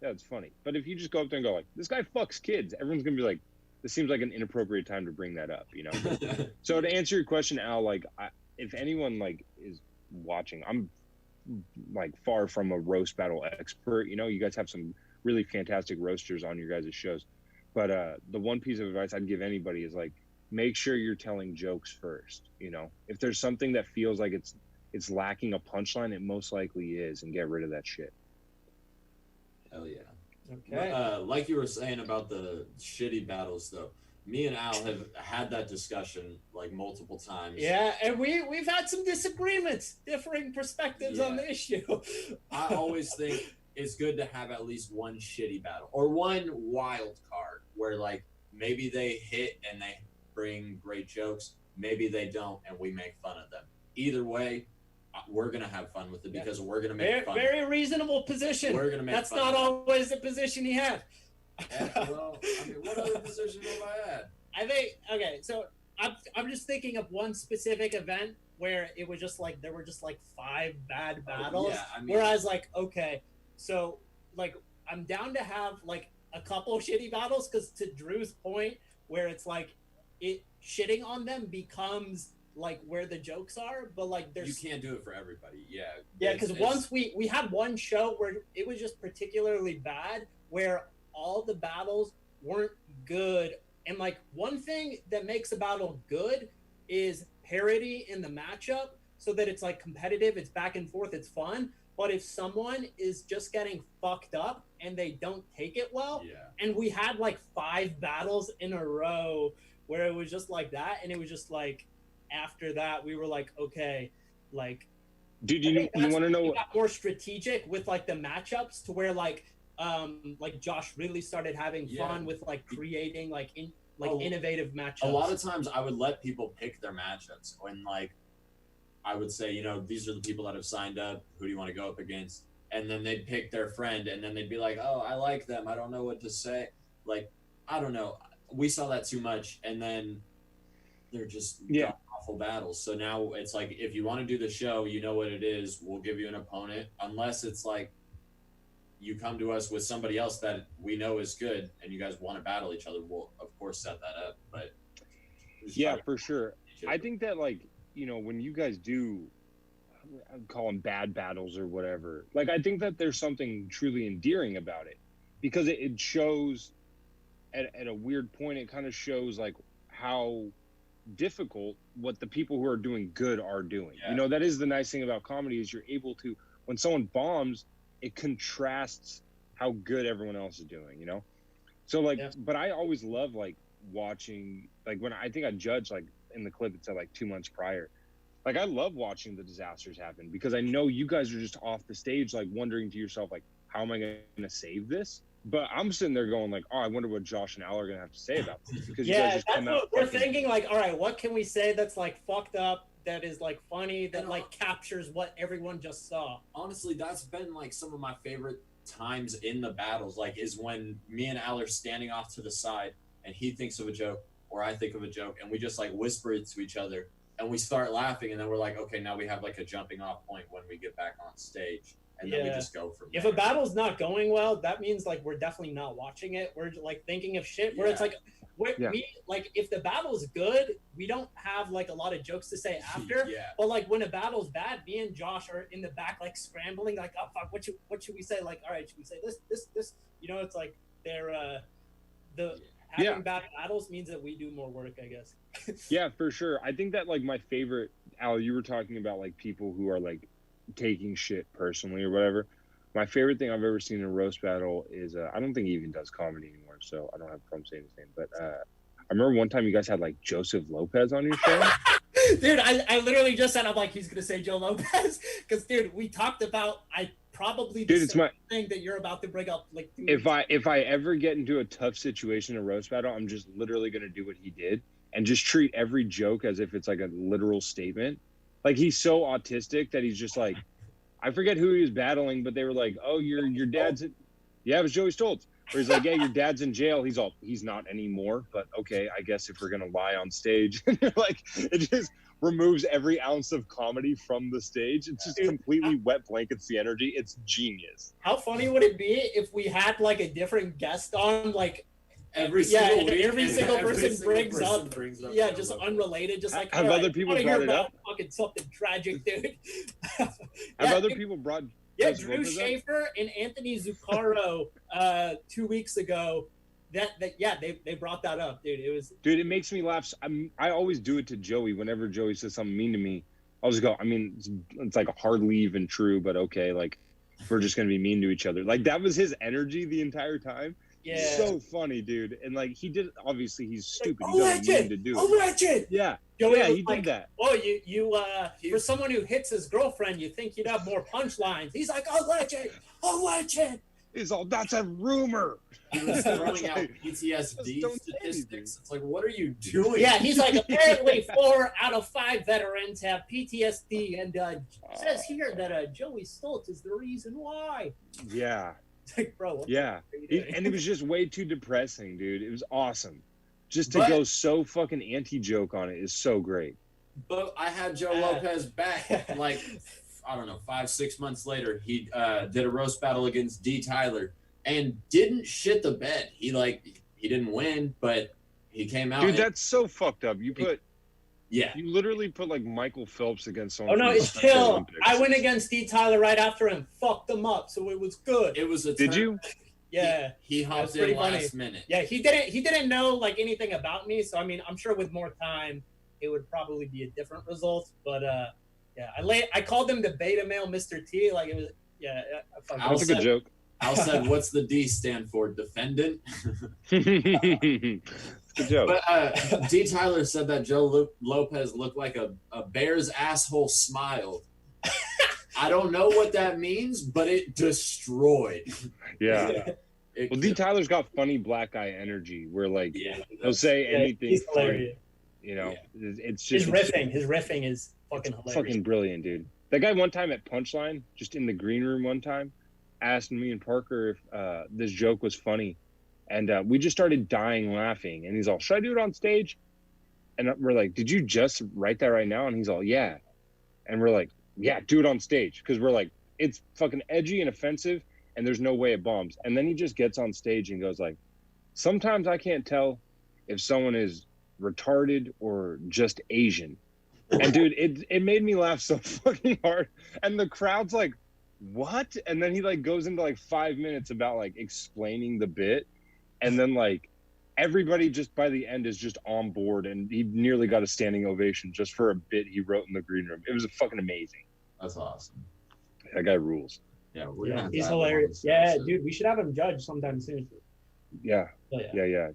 [SPEAKER 5] that's funny. But if you just go up there and go like, this guy fucks kids, everyone's gonna be like, this seems like an inappropriate time to bring that up, you know? So to answer your question, Al, like, if anyone like is watching, I'm like far from a roast battle expert. You know, you guys have some really fantastic roasters on your guys' shows. But the one piece of advice I'd give anybody is like, make sure you're telling jokes first. You know, if there's something that feels like it's lacking a punchline, it most likely is, and get rid of that shit.
[SPEAKER 4] Hell yeah.
[SPEAKER 3] Okay.
[SPEAKER 4] Like you were saying about the shitty battles, though, me and Al have had that discussion like multiple times.
[SPEAKER 3] Yeah, and we've had some disagreements, differing perspectives on the issue.
[SPEAKER 4] I always think it's good to have at least one shitty battle or one wild card where like maybe they hit and they bring great jokes, maybe they don't and we make fun of them. Either way, we're gonna have fun with it because we're gonna make fun.
[SPEAKER 3] Very reasonable position.
[SPEAKER 4] We're gonna make
[SPEAKER 3] That's
[SPEAKER 4] fun
[SPEAKER 3] not
[SPEAKER 4] of
[SPEAKER 3] always the position he had.
[SPEAKER 4] Well, I mean, what other position have I had?
[SPEAKER 3] I think so I'm just thinking of one specific event where it was just like there were just like 5 bad battles.
[SPEAKER 4] Yeah, I mean,
[SPEAKER 3] whereas like so like I'm down to have like a couple shitty battles because to Drew's point where it's like it shitting on them becomes like where the jokes are, but like there's
[SPEAKER 4] You can't do it for everybody. Yeah.
[SPEAKER 3] yeah, because once we had one show where it was just particularly bad, where all the battles weren't good, and like one thing that makes a battle good is parity in the matchup, so that it's like competitive, it's back and forth, it's fun. But if someone is just getting fucked up and they don't take it well, and we had like 5 battles in a row where it was just like that, and it was just like after that we were like, okay, like,
[SPEAKER 5] dude, you want to know
[SPEAKER 3] what? Got more strategic with like the matchups to where like Josh really started having fun with like creating like innovative matchups.
[SPEAKER 4] A lot of times I would let people pick their matchups when like I would say, you know, these are the people that have signed up. Who do you want to go up against? And then they'd pick their friend, and then they'd be like, oh, I like them. I don't know what to say. Like, I don't know. We saw that too much, and then they're just awful battles. So now it's like, if you want to do the show, you know what it is. We'll give you an opponent, unless it's like you come to us with somebody else that we know is good, and you guys want to battle each other. We'll of course set that up. But
[SPEAKER 5] yeah, for sure. I think that like, you know, when you guys do, I call them bad battles or whatever, like I think that there's something truly endearing about it, because it shows at a weird point, it kind of shows like how difficult what the people who are doing good are doing. You know, that is the nice thing about comedy, is you're able to, when someone bombs, it contrasts how good everyone else is doing, you know? So like, but I always love like watching, like when I think I judged like in the clip, it said like 2 months prior, like I love watching the disasters happen, because I know you guys are just off the stage like wondering to yourself like, how am I going to save this? But I'm sitting there going like, oh, I wonder what Josh and Al are going to have to say about this, because you guys just
[SPEAKER 3] that's
[SPEAKER 5] come
[SPEAKER 3] what
[SPEAKER 5] out
[SPEAKER 3] we're
[SPEAKER 5] fucking...
[SPEAKER 3] thinking, like, all right, what can we say that's like fucked up, that is like funny, that like captures what everyone just saw?
[SPEAKER 4] Honestly, that's been like some of my favorite times in the battles, like is when me and Al are standing off to the side and he thinks of a joke or I think of a joke, and we just like whisper it to each other and we start laughing, and then we're like, okay, now we have like a jumping off point when we get back on stage, and then we just go from there.
[SPEAKER 3] If a battle's not going well, that means like we're definitely not watching it. We're like thinking of shit where it's like, we like, if the battle's good, we don't have like a lot of jokes to say after. But like when a battle's bad, me and Josh are in the back like scrambling, like, oh fuck, what should we say? Like, all right, should we say this? You know, it's like they're having bad battles means that we do more work, I guess.
[SPEAKER 5] Yeah, for sure. I think that like my favorite, Al, you were talking about like people who are like taking shit personally or whatever. My favorite thing I've ever seen in a roast battle is I don't think he even does comedy anymore, so I don't have a problem saying his name, but I remember one time you guys had like Joseph Lopez on your show.
[SPEAKER 3] Dude, I literally just said, I'm like, he's gonna say Joe Lopez, because dude, we talked about probably the same thing that you're about to bring up. Like, dude,
[SPEAKER 5] if I ever get into a tough situation in a roast battle, I'm just literally gonna do what he did and just treat every joke as if it's like a literal statement. Like, he's so autistic that he's just like, I forget who he was battling, but they were like, oh, your dad's yeah, it was Joey Stoltz. Where he's like, yeah, your dad's in jail. He's not anymore, but okay, I guess if we're gonna lie on stage. And you're like, it just removes every ounce of comedy from the stage. It's just completely wet blankets the energy. It's genius.
[SPEAKER 3] How funny would it be if we had like a different guest on, like
[SPEAKER 4] every single
[SPEAKER 3] person brings up just unrelated, just like,
[SPEAKER 5] have other people brought it up?
[SPEAKER 3] Fucking something tragic, dude.
[SPEAKER 5] Have other people brought?
[SPEAKER 3] Yeah, Drew Schaefer and Anthony Zuccaro 2 weeks ago. They brought that up, dude.
[SPEAKER 5] It makes me laugh. I always do it to Joey whenever Joey says something mean to me. I'll just go, I mean, it's like hardly even true, but okay, like we're just gonna be mean to each other. Like, that was his energy the entire time.
[SPEAKER 3] Yeah,
[SPEAKER 5] so funny, dude. And like, he did, obviously he's stupid. He doesn't mean to do it.
[SPEAKER 3] Legend.
[SPEAKER 5] Yeah.
[SPEAKER 3] Joey
[SPEAKER 5] he did that.
[SPEAKER 3] Oh, you for someone who hits his girlfriend, you think you'd have more punchlines. He's like, a legend.
[SPEAKER 5] He's all, that's a rumor.
[SPEAKER 4] He was throwing out PTSD statistics. It's like, what are you doing?
[SPEAKER 3] Yeah, he's like, apparently 4 out of 5 veterans have PTSD, and says here that Joey Stoltz is the reason why.
[SPEAKER 5] Yeah.
[SPEAKER 3] It's like, bro.
[SPEAKER 5] And it was just way too depressing, dude. It was awesome. Just to go so fucking anti-joke on it is so great.
[SPEAKER 4] But I had Joe Lopez back like, I don't know, 5-6 months later. He did a roast battle against D. Tyler and didn't shit the bed. He didn't win, but he came out.
[SPEAKER 5] Dude, that's so fucked up.
[SPEAKER 4] Yeah.
[SPEAKER 5] You literally put like Michael Phelps against someone.
[SPEAKER 3] Oh no,
[SPEAKER 5] from the
[SPEAKER 3] it's
[SPEAKER 5] Special
[SPEAKER 3] chill.
[SPEAKER 5] Olympics.
[SPEAKER 3] I went against D. Tyler right after him, fucked him up, so it was good.
[SPEAKER 4] It was a
[SPEAKER 5] Did
[SPEAKER 4] turn.
[SPEAKER 5] you?
[SPEAKER 3] Yeah.
[SPEAKER 4] He
[SPEAKER 3] That's
[SPEAKER 4] hopped
[SPEAKER 3] pretty
[SPEAKER 4] in
[SPEAKER 3] funny.
[SPEAKER 4] last minute.
[SPEAKER 3] Yeah, he didn't know like anything about me, so I mean, I'm sure with more time, it would probably be a different result. But yeah, I called him the beta male Mr. T. Like it was, yeah.
[SPEAKER 5] That's a good joke.
[SPEAKER 4] Al said, "What's the D stand for? Defendant."
[SPEAKER 5] Good joke.
[SPEAKER 4] But D. Tyler said that Joe Lopez looked like a bear's asshole smiled. I don't know what that means, but it destroyed.
[SPEAKER 5] Yeah. Well, D. Tyler's got funny black guy energy, where like he'll say anything
[SPEAKER 3] he's
[SPEAKER 5] funny.
[SPEAKER 3] hilarious.
[SPEAKER 5] You know, it's
[SPEAKER 3] His
[SPEAKER 5] just
[SPEAKER 3] riffing is fucking hilarious.
[SPEAKER 5] fucking brilliant, dude. That guy one time at Punchline, just in the green room one time, asked me and Parker if this joke was funny, and we just started dying laughing. And he's all, "Should I do it on stage?" And we're like, "Did you just write that right now?" And he's all, "Yeah." And we're like, "Yeah, do it on stage," because we're like, it's fucking edgy and offensive, and there's no way it bombs. And then he just gets on stage and goes like, "Sometimes I can't tell if someone is retarded or just Asian." And dude, it made me laugh so fucking hard. And the crowd's like, "What?" And then he like goes into like 5 minutes about like explaining the bit, and then like everybody just by the end is just on board, and he nearly got a standing ovation just for a bit he wrote in the green room. It was fucking amazing.
[SPEAKER 4] That's awesome.
[SPEAKER 5] That guy rules.
[SPEAKER 4] Yeah, we're gonna have
[SPEAKER 3] He's
[SPEAKER 4] to have him on
[SPEAKER 3] hilarious.
[SPEAKER 4] the
[SPEAKER 3] Yeah,
[SPEAKER 4] show.
[SPEAKER 3] dude, we should have him judge sometime soon.
[SPEAKER 5] Yeah.
[SPEAKER 3] Oh, yeah.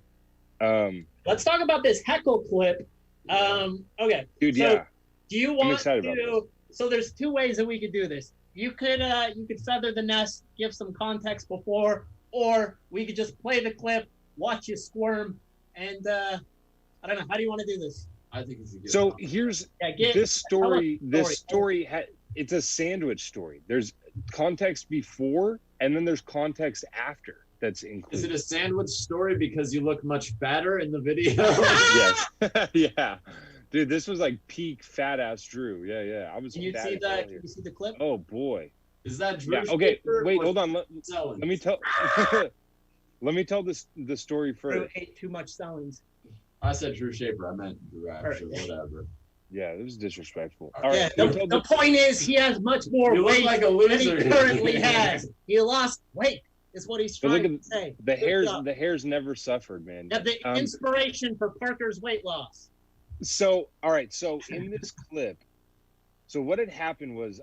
[SPEAKER 5] Yeah.
[SPEAKER 3] Let's talk about this heckle clip. Okay.
[SPEAKER 5] Dude,
[SPEAKER 3] So,
[SPEAKER 5] yeah.
[SPEAKER 3] Do you want
[SPEAKER 5] excited about
[SPEAKER 3] to? So there's two ways that we could do this. You could feather the nest, give some context before, or we could just play the clip, watch you squirm, and I don't know. How do you want to do this?
[SPEAKER 4] I think it's a good
[SPEAKER 5] So
[SPEAKER 4] one.
[SPEAKER 5] here's
[SPEAKER 3] Yeah,
[SPEAKER 5] this story.
[SPEAKER 3] tell us the
[SPEAKER 5] This story it's a sandwich story. There's context before, and then there's context after. That's
[SPEAKER 4] Is
[SPEAKER 5] included.
[SPEAKER 4] it a sandwich story because you look much fatter in the video?
[SPEAKER 5] Yes. Yeah. Dude, this was like peak fat ass Drew. Yeah. I was.
[SPEAKER 3] Can you
[SPEAKER 5] fat
[SPEAKER 3] see
[SPEAKER 5] as hell
[SPEAKER 3] the?
[SPEAKER 5] here.
[SPEAKER 3] Can you see the clip?
[SPEAKER 5] Oh boy.
[SPEAKER 4] Is that Drew?
[SPEAKER 5] Yeah. Okay.
[SPEAKER 4] Shaper
[SPEAKER 5] Wait.
[SPEAKER 4] or
[SPEAKER 5] Hold on. Let
[SPEAKER 4] Sellens?
[SPEAKER 5] me tell. Let me tell the story
[SPEAKER 3] Drew
[SPEAKER 5] first.
[SPEAKER 3] ate too much Sellens.
[SPEAKER 4] I said Drew Shaper. I meant Drew Asher. Whatever.
[SPEAKER 5] Yeah, it was disrespectful.
[SPEAKER 4] Yeah,
[SPEAKER 5] All right.
[SPEAKER 3] Yeah.
[SPEAKER 5] let me tell
[SPEAKER 3] The point is, he has much more
[SPEAKER 4] You look
[SPEAKER 3] weight
[SPEAKER 4] like a
[SPEAKER 3] than he
[SPEAKER 4] loser.
[SPEAKER 3] currently has. He lost weight. Is what he's
[SPEAKER 5] But look
[SPEAKER 3] trying
[SPEAKER 5] at
[SPEAKER 3] to say.
[SPEAKER 5] the
[SPEAKER 3] Good
[SPEAKER 5] hairs.
[SPEAKER 3] job.
[SPEAKER 5] The hairs never suffered, man.
[SPEAKER 3] Yeah, the inspiration for Parker's weight loss.
[SPEAKER 5] So, all right. So in this clip, so what had happened was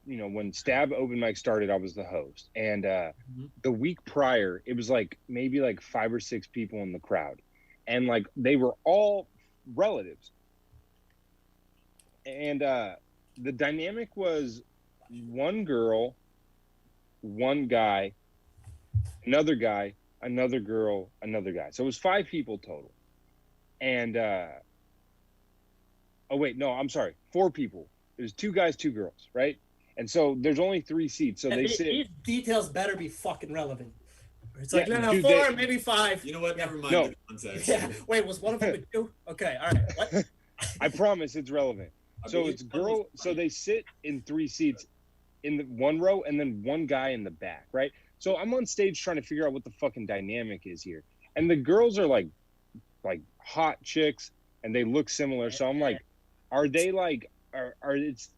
[SPEAKER 5] when Stab Open Mic started, I was the host, and the week prior, it was like maybe like 5 or 6 people in the crowd, and like they were all relatives, and the dynamic was one girl, one guy, another guy, another girl, another guy. So it was 5 people total. And 4 people. There's 2 guys, 2 girls, right? And so there's only 3 seats. So they sit.
[SPEAKER 3] These details better be fucking relevant. It's
[SPEAKER 5] Yeah,
[SPEAKER 3] like no,
[SPEAKER 5] dude,
[SPEAKER 3] 4, maybe 5.
[SPEAKER 4] You know what? Never mind
[SPEAKER 5] No.
[SPEAKER 4] the context.
[SPEAKER 3] Yeah. Wait, was one of them a 2? Okay. All right. What?
[SPEAKER 5] I promise it's relevant.
[SPEAKER 4] I
[SPEAKER 5] So
[SPEAKER 4] mean,
[SPEAKER 5] it's girl. So they sit in 3 seats in the one row, and then one guy in the back, right? So I'm on stage trying to figure out what the fucking dynamic is here, and the girls are like hot chicks, and they look similar. So I'm like, are they like,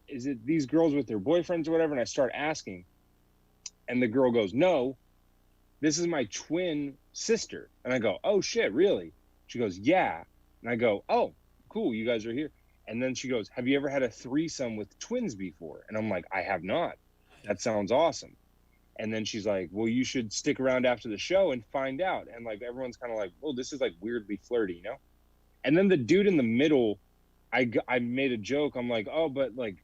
[SPEAKER 5] is it these girls with their boyfriends or whatever? And I start asking, and the girl goes, "No, this is my twin sister." And I go, "Oh shit, really?" She goes, "Yeah." And I go, "Oh, cool, you guys are here." And then she goes, "Have you ever had a threesome with twins before?" And I'm like, "I have not. That sounds awesome." And then she's like, "Well, you should stick around after the show and find out." And like everyone's kind of like, "Oh, this is like weirdly flirty, you know?" And then the dude in the middle, I made a joke. I'm like, "Oh, but like,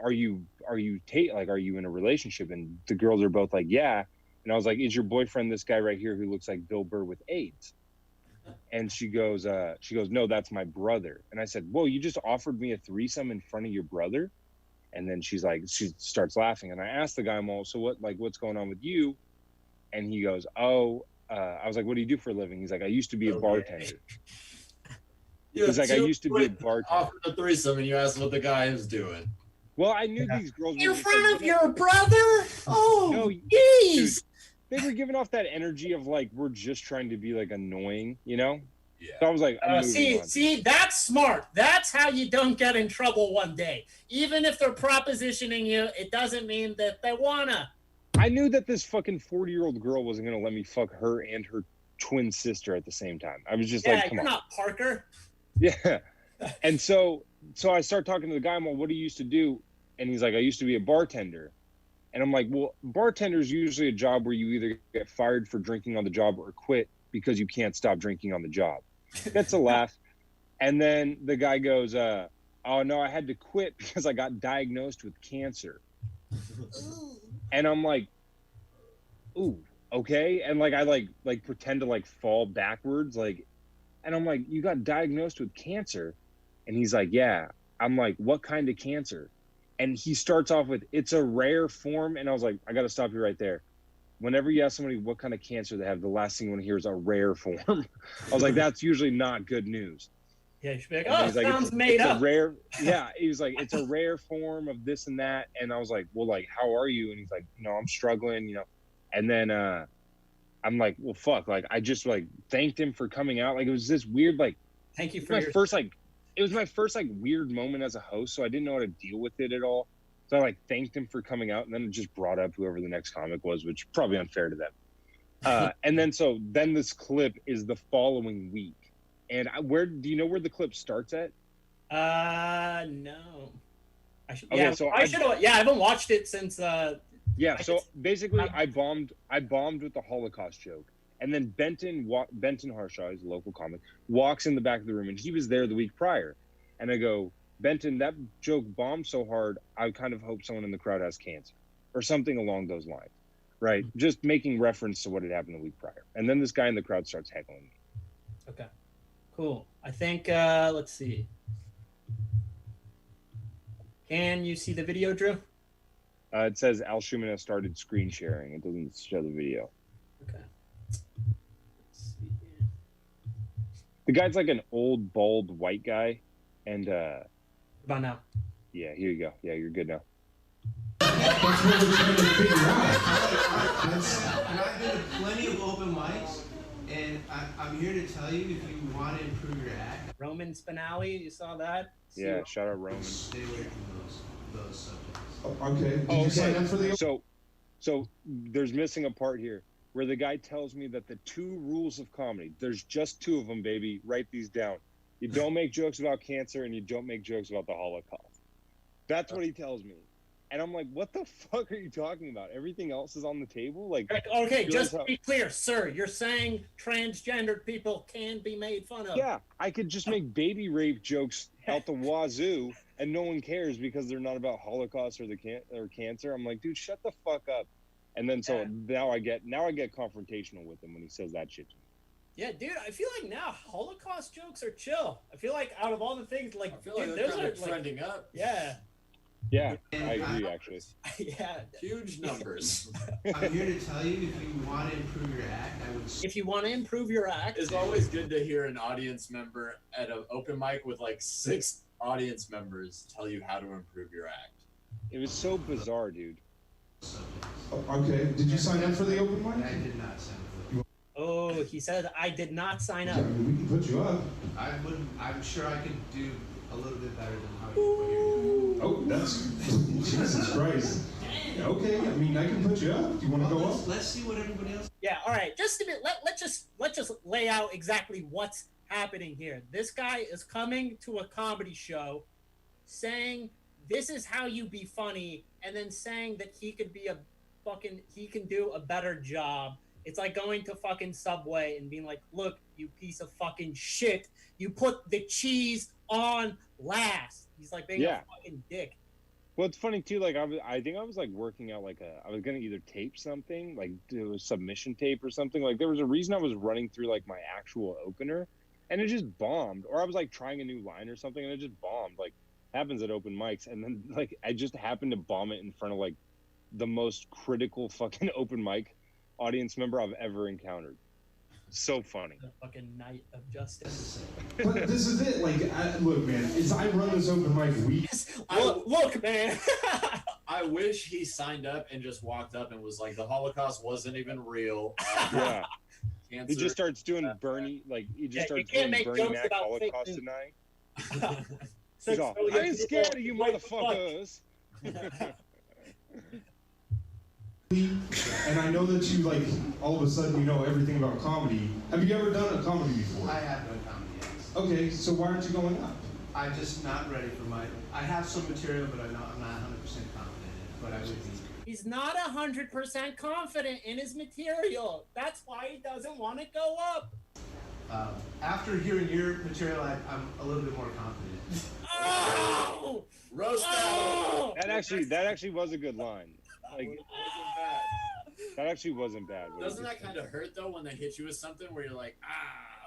[SPEAKER 5] are you in a relationship?" And the girls are both like, "Yeah." And I was like, "Is your boyfriend this guy right here who looks like Bill Burr with AIDS?" And she goes, "No, that's my brother." And I said, "Whoa, you just offered me a threesome in front of your brother?" And then she starts laughing. And I asked the guy, "Well, so what's going on with you?" And he goes, "Oh," I was like, "What do you do for a living?" He's like, "I used to be a bartender." He's like, "I used to be a bartender."
[SPEAKER 4] Offered a threesome, and you asked what the guy is doing.
[SPEAKER 5] Well, I knew these girls were
[SPEAKER 3] In
[SPEAKER 5] just
[SPEAKER 3] front
[SPEAKER 5] like,
[SPEAKER 3] of your brother? Oh,
[SPEAKER 5] No,
[SPEAKER 3] jeez.
[SPEAKER 5] they were giving off that energy of like, we're just trying to be like annoying, you know?
[SPEAKER 4] Yeah.
[SPEAKER 5] So I was like, I'm moving on.
[SPEAKER 3] See, that's smart. That's how you don't get in trouble one day. Even if they're propositioning you, it doesn't mean that they wanna.
[SPEAKER 5] I knew that this fucking 40-year-old girl wasn't gonna let me fuck her and her twin sister at the same time. I was just like, come
[SPEAKER 3] you're
[SPEAKER 5] on.
[SPEAKER 3] not Parker.
[SPEAKER 5] Yeah. And so I start talking to the guy. I'm like, what do you used to do? And he's like, I used to be a bartender. And I'm like, well, bartender's usually a job where you either get fired for drinking on the job or quit because you can't stop drinking on the job. That's a laugh. And then the guy goes, oh no, I had to quit because I got diagnosed with cancer. And I'm like, ooh, okay. And like I like pretend to like fall backwards, like, and I'm like, you got diagnosed with cancer? And he's like, yeah. I'm like, what kind of cancer? And he starts off with, it's a rare form. And I was like, I got to stop you right there. Whenever you ask somebody what kind of cancer they have, the last thing you want to hear is a rare form. I was like, that's usually not good news.
[SPEAKER 3] Yeah, you should be like,
[SPEAKER 5] And
[SPEAKER 3] it sounds made up.
[SPEAKER 5] He was like, it's a rare form of this and that. And I was like, well, like, how are you? And he's like, I'm struggling, And then I'm like, well, fuck. Like, I just like thanked him for coming out. Like, it was this weird, like,
[SPEAKER 3] thank you for
[SPEAKER 5] it was my first like weird moment as a host, so I didn't know how to deal with it at all. So I like thanked him for coming out, and then it just brought up whoever the next comic was, which is probably unfair to them. And then this clip is the following week. And do you know where the clip starts at?
[SPEAKER 3] No. I should.
[SPEAKER 5] Okay,
[SPEAKER 3] I haven't watched it since.
[SPEAKER 5] So basically, I bombed with the Holocaust joke, and then Benton Harshaw, he's a local comic, walks in the back of the room, and he was there the week prior, and I go, Benton, that joke bombed so hard, I kind of hope someone in the crowd has cancer, or something along those lines, right? Just making reference to what had happened the week prior, and then this guy in the crowd starts heckling me.
[SPEAKER 3] Okay, cool. I think let's see. Can you see the video, Drew?
[SPEAKER 5] It says Al Schumann has started screen sharing. It doesn't show the video.
[SPEAKER 3] Okay. Let's see.
[SPEAKER 5] The guy's like an old, bald, white guy. And,
[SPEAKER 3] about now?
[SPEAKER 5] Yeah, here you go. Yeah, you're good now.
[SPEAKER 9] That's what we're trying to figure out. And I've been to plenty of open mics, and I'm here to tell you, if you want to improve your act.
[SPEAKER 3] Roman Spinelli, you saw that?
[SPEAKER 5] Yeah, shout out Roman.
[SPEAKER 9] Stay away from those subjects.
[SPEAKER 8] Okay. Did you sign up for the?
[SPEAKER 5] So there's missing a part here where the guy tells me that the 2 rules of comedy, there's just 2 of them, baby. Write these down. You don't make jokes about cancer, and you don't make jokes about the Holocaust. That's what he tells me. And I'm like, what the fuck are you talking about? Everything else is on the table? Like,
[SPEAKER 3] okay, just to be clear, sir, you're saying transgendered people can be made fun of.
[SPEAKER 5] Yeah, I could just make baby rape jokes out the wazoo, and no one cares because they're not about Holocaust or cancer. I'm like, dude, shut the fuck up. And then now I get confrontational with him when he says that shit to me.
[SPEAKER 3] Yeah, dude, I feel like now Holocaust jokes are chill. I feel like out of all the things, like,
[SPEAKER 4] I feel like they're kind of trending up.
[SPEAKER 3] Yeah.
[SPEAKER 5] Yeah, I agree, actually.
[SPEAKER 3] Yeah.
[SPEAKER 4] Huge numbers.
[SPEAKER 9] I'm here to tell you, if you want to improve your act,
[SPEAKER 3] If you want to improve your act.
[SPEAKER 4] It's always good to hear an audience member at an open mic with like 6 audience members tell you how to improve your act.
[SPEAKER 5] It was so bizarre, dude.
[SPEAKER 8] Okay, did you sign up for the open mic?
[SPEAKER 9] I did not sign up for it.
[SPEAKER 3] Oh, he said I did not sign up.
[SPEAKER 8] Yeah, I mean, we can put you up.
[SPEAKER 9] I'm sure I could do a little bit better than how you're doing.
[SPEAKER 8] Oh, that's Jesus Christ. Okay, I mean, I can put you up. Do you want to go up?
[SPEAKER 9] Let's see what everybody else.
[SPEAKER 3] Yeah, all right. Just a bit. Let's just lay out exactly what's happening here. This guy is coming to a comedy show, saying this is how you be funny, and then saying that he can do a better job. It's like going to fucking Subway and being like, look, you piece of fucking shit, you put the cheese on last. He's like being a fucking dick.
[SPEAKER 5] Well, it's funny too. Like I think I was like working out I was gonna either tape something, like do a submission tape or something. Like there was a reason I was running through like my actual opener, and it just bombed. Or I was like trying a new line or something, and it just bombed. Like happens at open mics, and then like I just happened to bomb it in front of like the most critical fucking open mic audience member I've ever encountered. So funny.
[SPEAKER 3] The fucking night of justice.
[SPEAKER 8] But this is it. Like, look, man, I run this open mic week.
[SPEAKER 3] Look, man.
[SPEAKER 4] I wish he signed up and just walked up and was like, the Holocaust wasn't even real.
[SPEAKER 5] Yeah.
[SPEAKER 4] cancer.
[SPEAKER 5] He just starts doing Bernie, like he just
[SPEAKER 3] Yeah, you
[SPEAKER 5] starts
[SPEAKER 3] can't
[SPEAKER 5] doing
[SPEAKER 3] make
[SPEAKER 5] Bernie
[SPEAKER 3] jokes
[SPEAKER 5] Mac
[SPEAKER 3] about fake
[SPEAKER 5] Holocaust
[SPEAKER 3] news.
[SPEAKER 5] tonight.
[SPEAKER 3] So
[SPEAKER 5] He's all, I ain't scared of you motherfuckers.
[SPEAKER 8] And I know that you like all of a sudden you know everything about comedy. Have you ever done a comedy before?
[SPEAKER 9] I have done comedy, yes.
[SPEAKER 8] Okay, so why aren't you going up?
[SPEAKER 9] I'm just not ready for my. I have some material, but I'm not 100% confident in it. But I would be.
[SPEAKER 3] He's not 100% confident in his material. That's why he doesn't want to go up.
[SPEAKER 9] After hearing your material, I'm a little bit more confident.
[SPEAKER 3] Oh!
[SPEAKER 4] Roast
[SPEAKER 3] Oh!
[SPEAKER 5] That actually was a good line. Like that actually wasn't bad.
[SPEAKER 4] Doesn't that kind of hurt though when they hit you with something where you're like,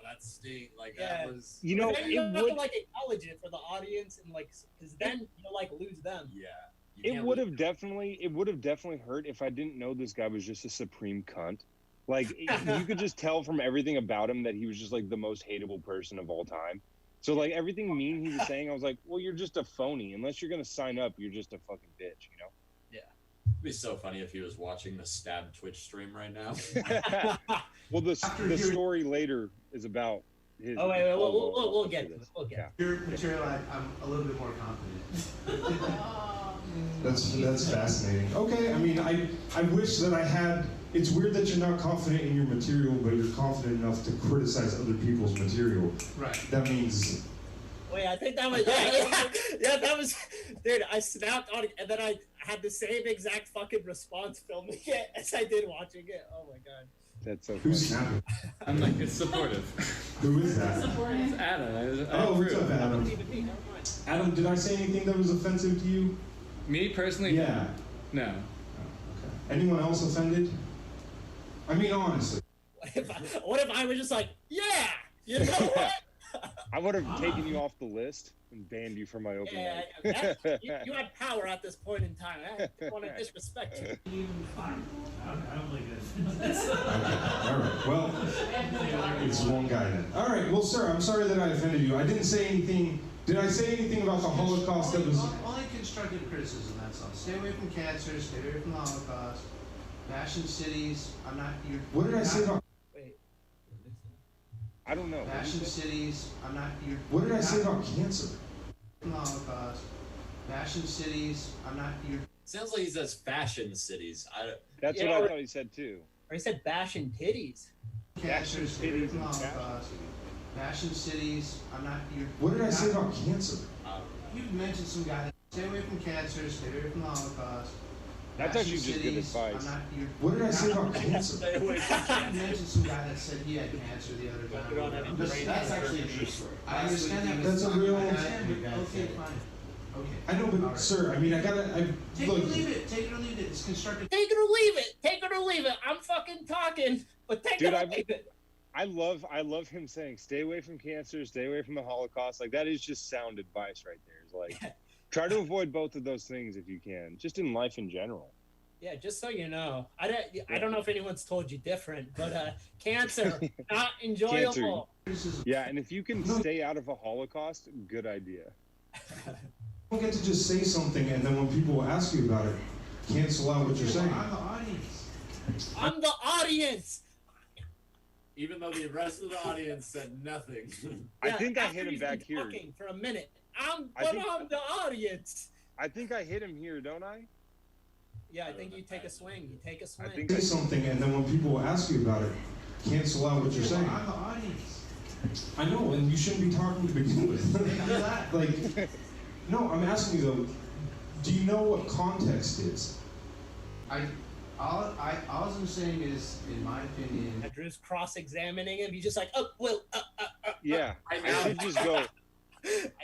[SPEAKER 4] that sting, like
[SPEAKER 3] Yeah.
[SPEAKER 4] that was.
[SPEAKER 5] You know,
[SPEAKER 3] But then you
[SPEAKER 5] it
[SPEAKER 3] have
[SPEAKER 5] would
[SPEAKER 3] to like acknowledge it for the audience and like, because then you'll like lose them.
[SPEAKER 4] Yeah.
[SPEAKER 5] it would have definitely hurt if I didn't know this guy was just a supreme cunt. Like you could just tell from everything about him that he was just like the most hateable person of all time. So like everything mean he was saying, I was like, well, you're just a phony. Unless you're gonna sign up, you're just a fucking bitch, you know?
[SPEAKER 4] It'd be so funny if he was watching the Stab Twitch stream right now.
[SPEAKER 5] Well, the story later is about his.
[SPEAKER 3] Oh wait, we'll get to it. We'll get.
[SPEAKER 5] Yeah.
[SPEAKER 9] Your material, I'm a little bit more confident.
[SPEAKER 8] That's fascinating. Okay, I mean, I wish that I had. It's weird that you're not confident in your material, but you're confident enough to criticize other people's material.
[SPEAKER 9] Right.
[SPEAKER 8] That means.
[SPEAKER 3] Wait, I think that was yeah, that was, dude. I snapped on it, and then I had the same exact fucking response filming it as I did watching it. Oh my god.
[SPEAKER 5] That's so funny.
[SPEAKER 8] Who's snapping?
[SPEAKER 10] I'm like, it's supportive.
[SPEAKER 8] Who is that?
[SPEAKER 10] It's Adam.
[SPEAKER 8] Oh, what's up, Adam? Adam, did I say anything that was offensive to you?
[SPEAKER 10] Me personally?
[SPEAKER 8] Yeah.
[SPEAKER 10] No.
[SPEAKER 8] Oh, okay. Anyone else offended? I mean, honestly.
[SPEAKER 3] What if I was just like, yeah, you know what?
[SPEAKER 5] I would have taken you off the list and banned you from my open
[SPEAKER 3] Yeah,
[SPEAKER 5] mic.
[SPEAKER 3] you had power at this point in time. I didn't want to disrespect you.
[SPEAKER 7] I don't believe it.
[SPEAKER 8] Okay. All right. Well, it's one guy then. All right. Well, sir, I'm sorry that I offended you. I didn't say anything. Did I say anything about the Holocaust that was?
[SPEAKER 9] Only constructive criticism, that's all. Stay away from cancer, stay away from the Holocaust. Bashing cities, I'm not.
[SPEAKER 8] What did I say about?
[SPEAKER 3] Wait.
[SPEAKER 5] I don't know.
[SPEAKER 9] Bashing cities, I'm not.
[SPEAKER 8] What did I say about cancer?
[SPEAKER 9] From the Holocaust. Bashing cities, I'm not.
[SPEAKER 4] Sounds like he says fashion cities.
[SPEAKER 5] That's
[SPEAKER 3] Yeah,
[SPEAKER 5] what I
[SPEAKER 3] or-
[SPEAKER 5] thought he said too.
[SPEAKER 3] Or he said bashing titties.
[SPEAKER 9] Cancer, stay away from the Holocaust. Bashing cities, I'm not.
[SPEAKER 8] What did I say about cancer?
[SPEAKER 9] You mentioned some guy that stay away from cancer, stay away from the Holocaust.
[SPEAKER 5] That's
[SPEAKER 9] Bashing
[SPEAKER 5] actually just good
[SPEAKER 9] cities,
[SPEAKER 5] advice.
[SPEAKER 9] I'm not.
[SPEAKER 8] What did I say about cancer?
[SPEAKER 3] Stay away from
[SPEAKER 9] You mentioned some guy that said he had cancer the other
[SPEAKER 3] You don't have
[SPEAKER 9] time.
[SPEAKER 3] any brain
[SPEAKER 9] That's
[SPEAKER 3] cancer.
[SPEAKER 9] actually a true story. I understand that. but
[SPEAKER 8] That's a
[SPEAKER 9] it's not-
[SPEAKER 8] real-
[SPEAKER 9] I understand, but okay, fine. Okay.
[SPEAKER 8] I know, but
[SPEAKER 9] All right.
[SPEAKER 8] sir, I mean, I gotta.
[SPEAKER 9] Take
[SPEAKER 8] Look.
[SPEAKER 9] it or leave it. Take it or leave it. It's constructive.
[SPEAKER 3] Take it or leave it. Take it or leave it. I'm fucking talking, but take
[SPEAKER 5] Dude,
[SPEAKER 3] it or leave it.
[SPEAKER 5] I love him saying, "Stay away from cancer, stay away from the Holocaust." Like that is just sound advice right there. It's like, try to avoid both of those things if you can, just in life in general.
[SPEAKER 3] Yeah, just so you know, I don't know if anyone's told you different, but cancer not enjoyable.
[SPEAKER 5] Yeah, and if you can stay out of a Holocaust, good idea.
[SPEAKER 8] You don't get to just say something and then when people ask you about it, cancel out what you're saying.
[SPEAKER 9] I'm the audience.
[SPEAKER 3] I'm the audience.
[SPEAKER 4] Even though the rest of the audience said nothing.
[SPEAKER 5] I
[SPEAKER 3] Yeah,
[SPEAKER 5] think I
[SPEAKER 3] after
[SPEAKER 5] hit him
[SPEAKER 3] he's
[SPEAKER 5] back
[SPEAKER 3] been
[SPEAKER 5] here.
[SPEAKER 3] talking for a minute. I'm
[SPEAKER 5] I think-
[SPEAKER 3] the audience.
[SPEAKER 5] I think I hit him here, don't I?
[SPEAKER 3] Yeah, I think you take a swing. You take a swing.
[SPEAKER 5] think
[SPEAKER 8] Say something and then when people ask you about it, cancel out what you're saying.
[SPEAKER 9] I'm the audience.
[SPEAKER 8] I know, and you shouldn't be talking to begin with.
[SPEAKER 9] Do that.
[SPEAKER 8] Like, no, I'm asking you though, do you know what context is?
[SPEAKER 9] All I'm saying is, in my opinion,
[SPEAKER 3] Drew's cross-examining him. He's just like, oh, well,
[SPEAKER 5] Yeah, I should just go.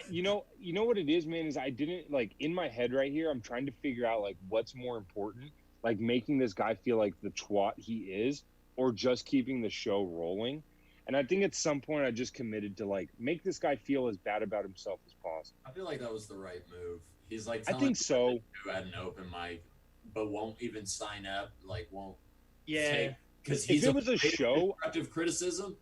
[SPEAKER 5] You know what it is, man, is I didn't, like, in my head right here, I'm trying to figure out, like, what's more important, like, making this guy feel like the twat he is, or just keeping the show rolling. And I think at some point I just committed to, like, make this guy feel as bad about himself as possible.
[SPEAKER 4] I feel like that was the right move. He's like,
[SPEAKER 5] I think so.
[SPEAKER 4] Who had an open mic, but won't even sign up, like, won't
[SPEAKER 3] yeah.
[SPEAKER 4] take, because
[SPEAKER 5] If
[SPEAKER 4] he's
[SPEAKER 5] it was a show,
[SPEAKER 4] constructive criticism.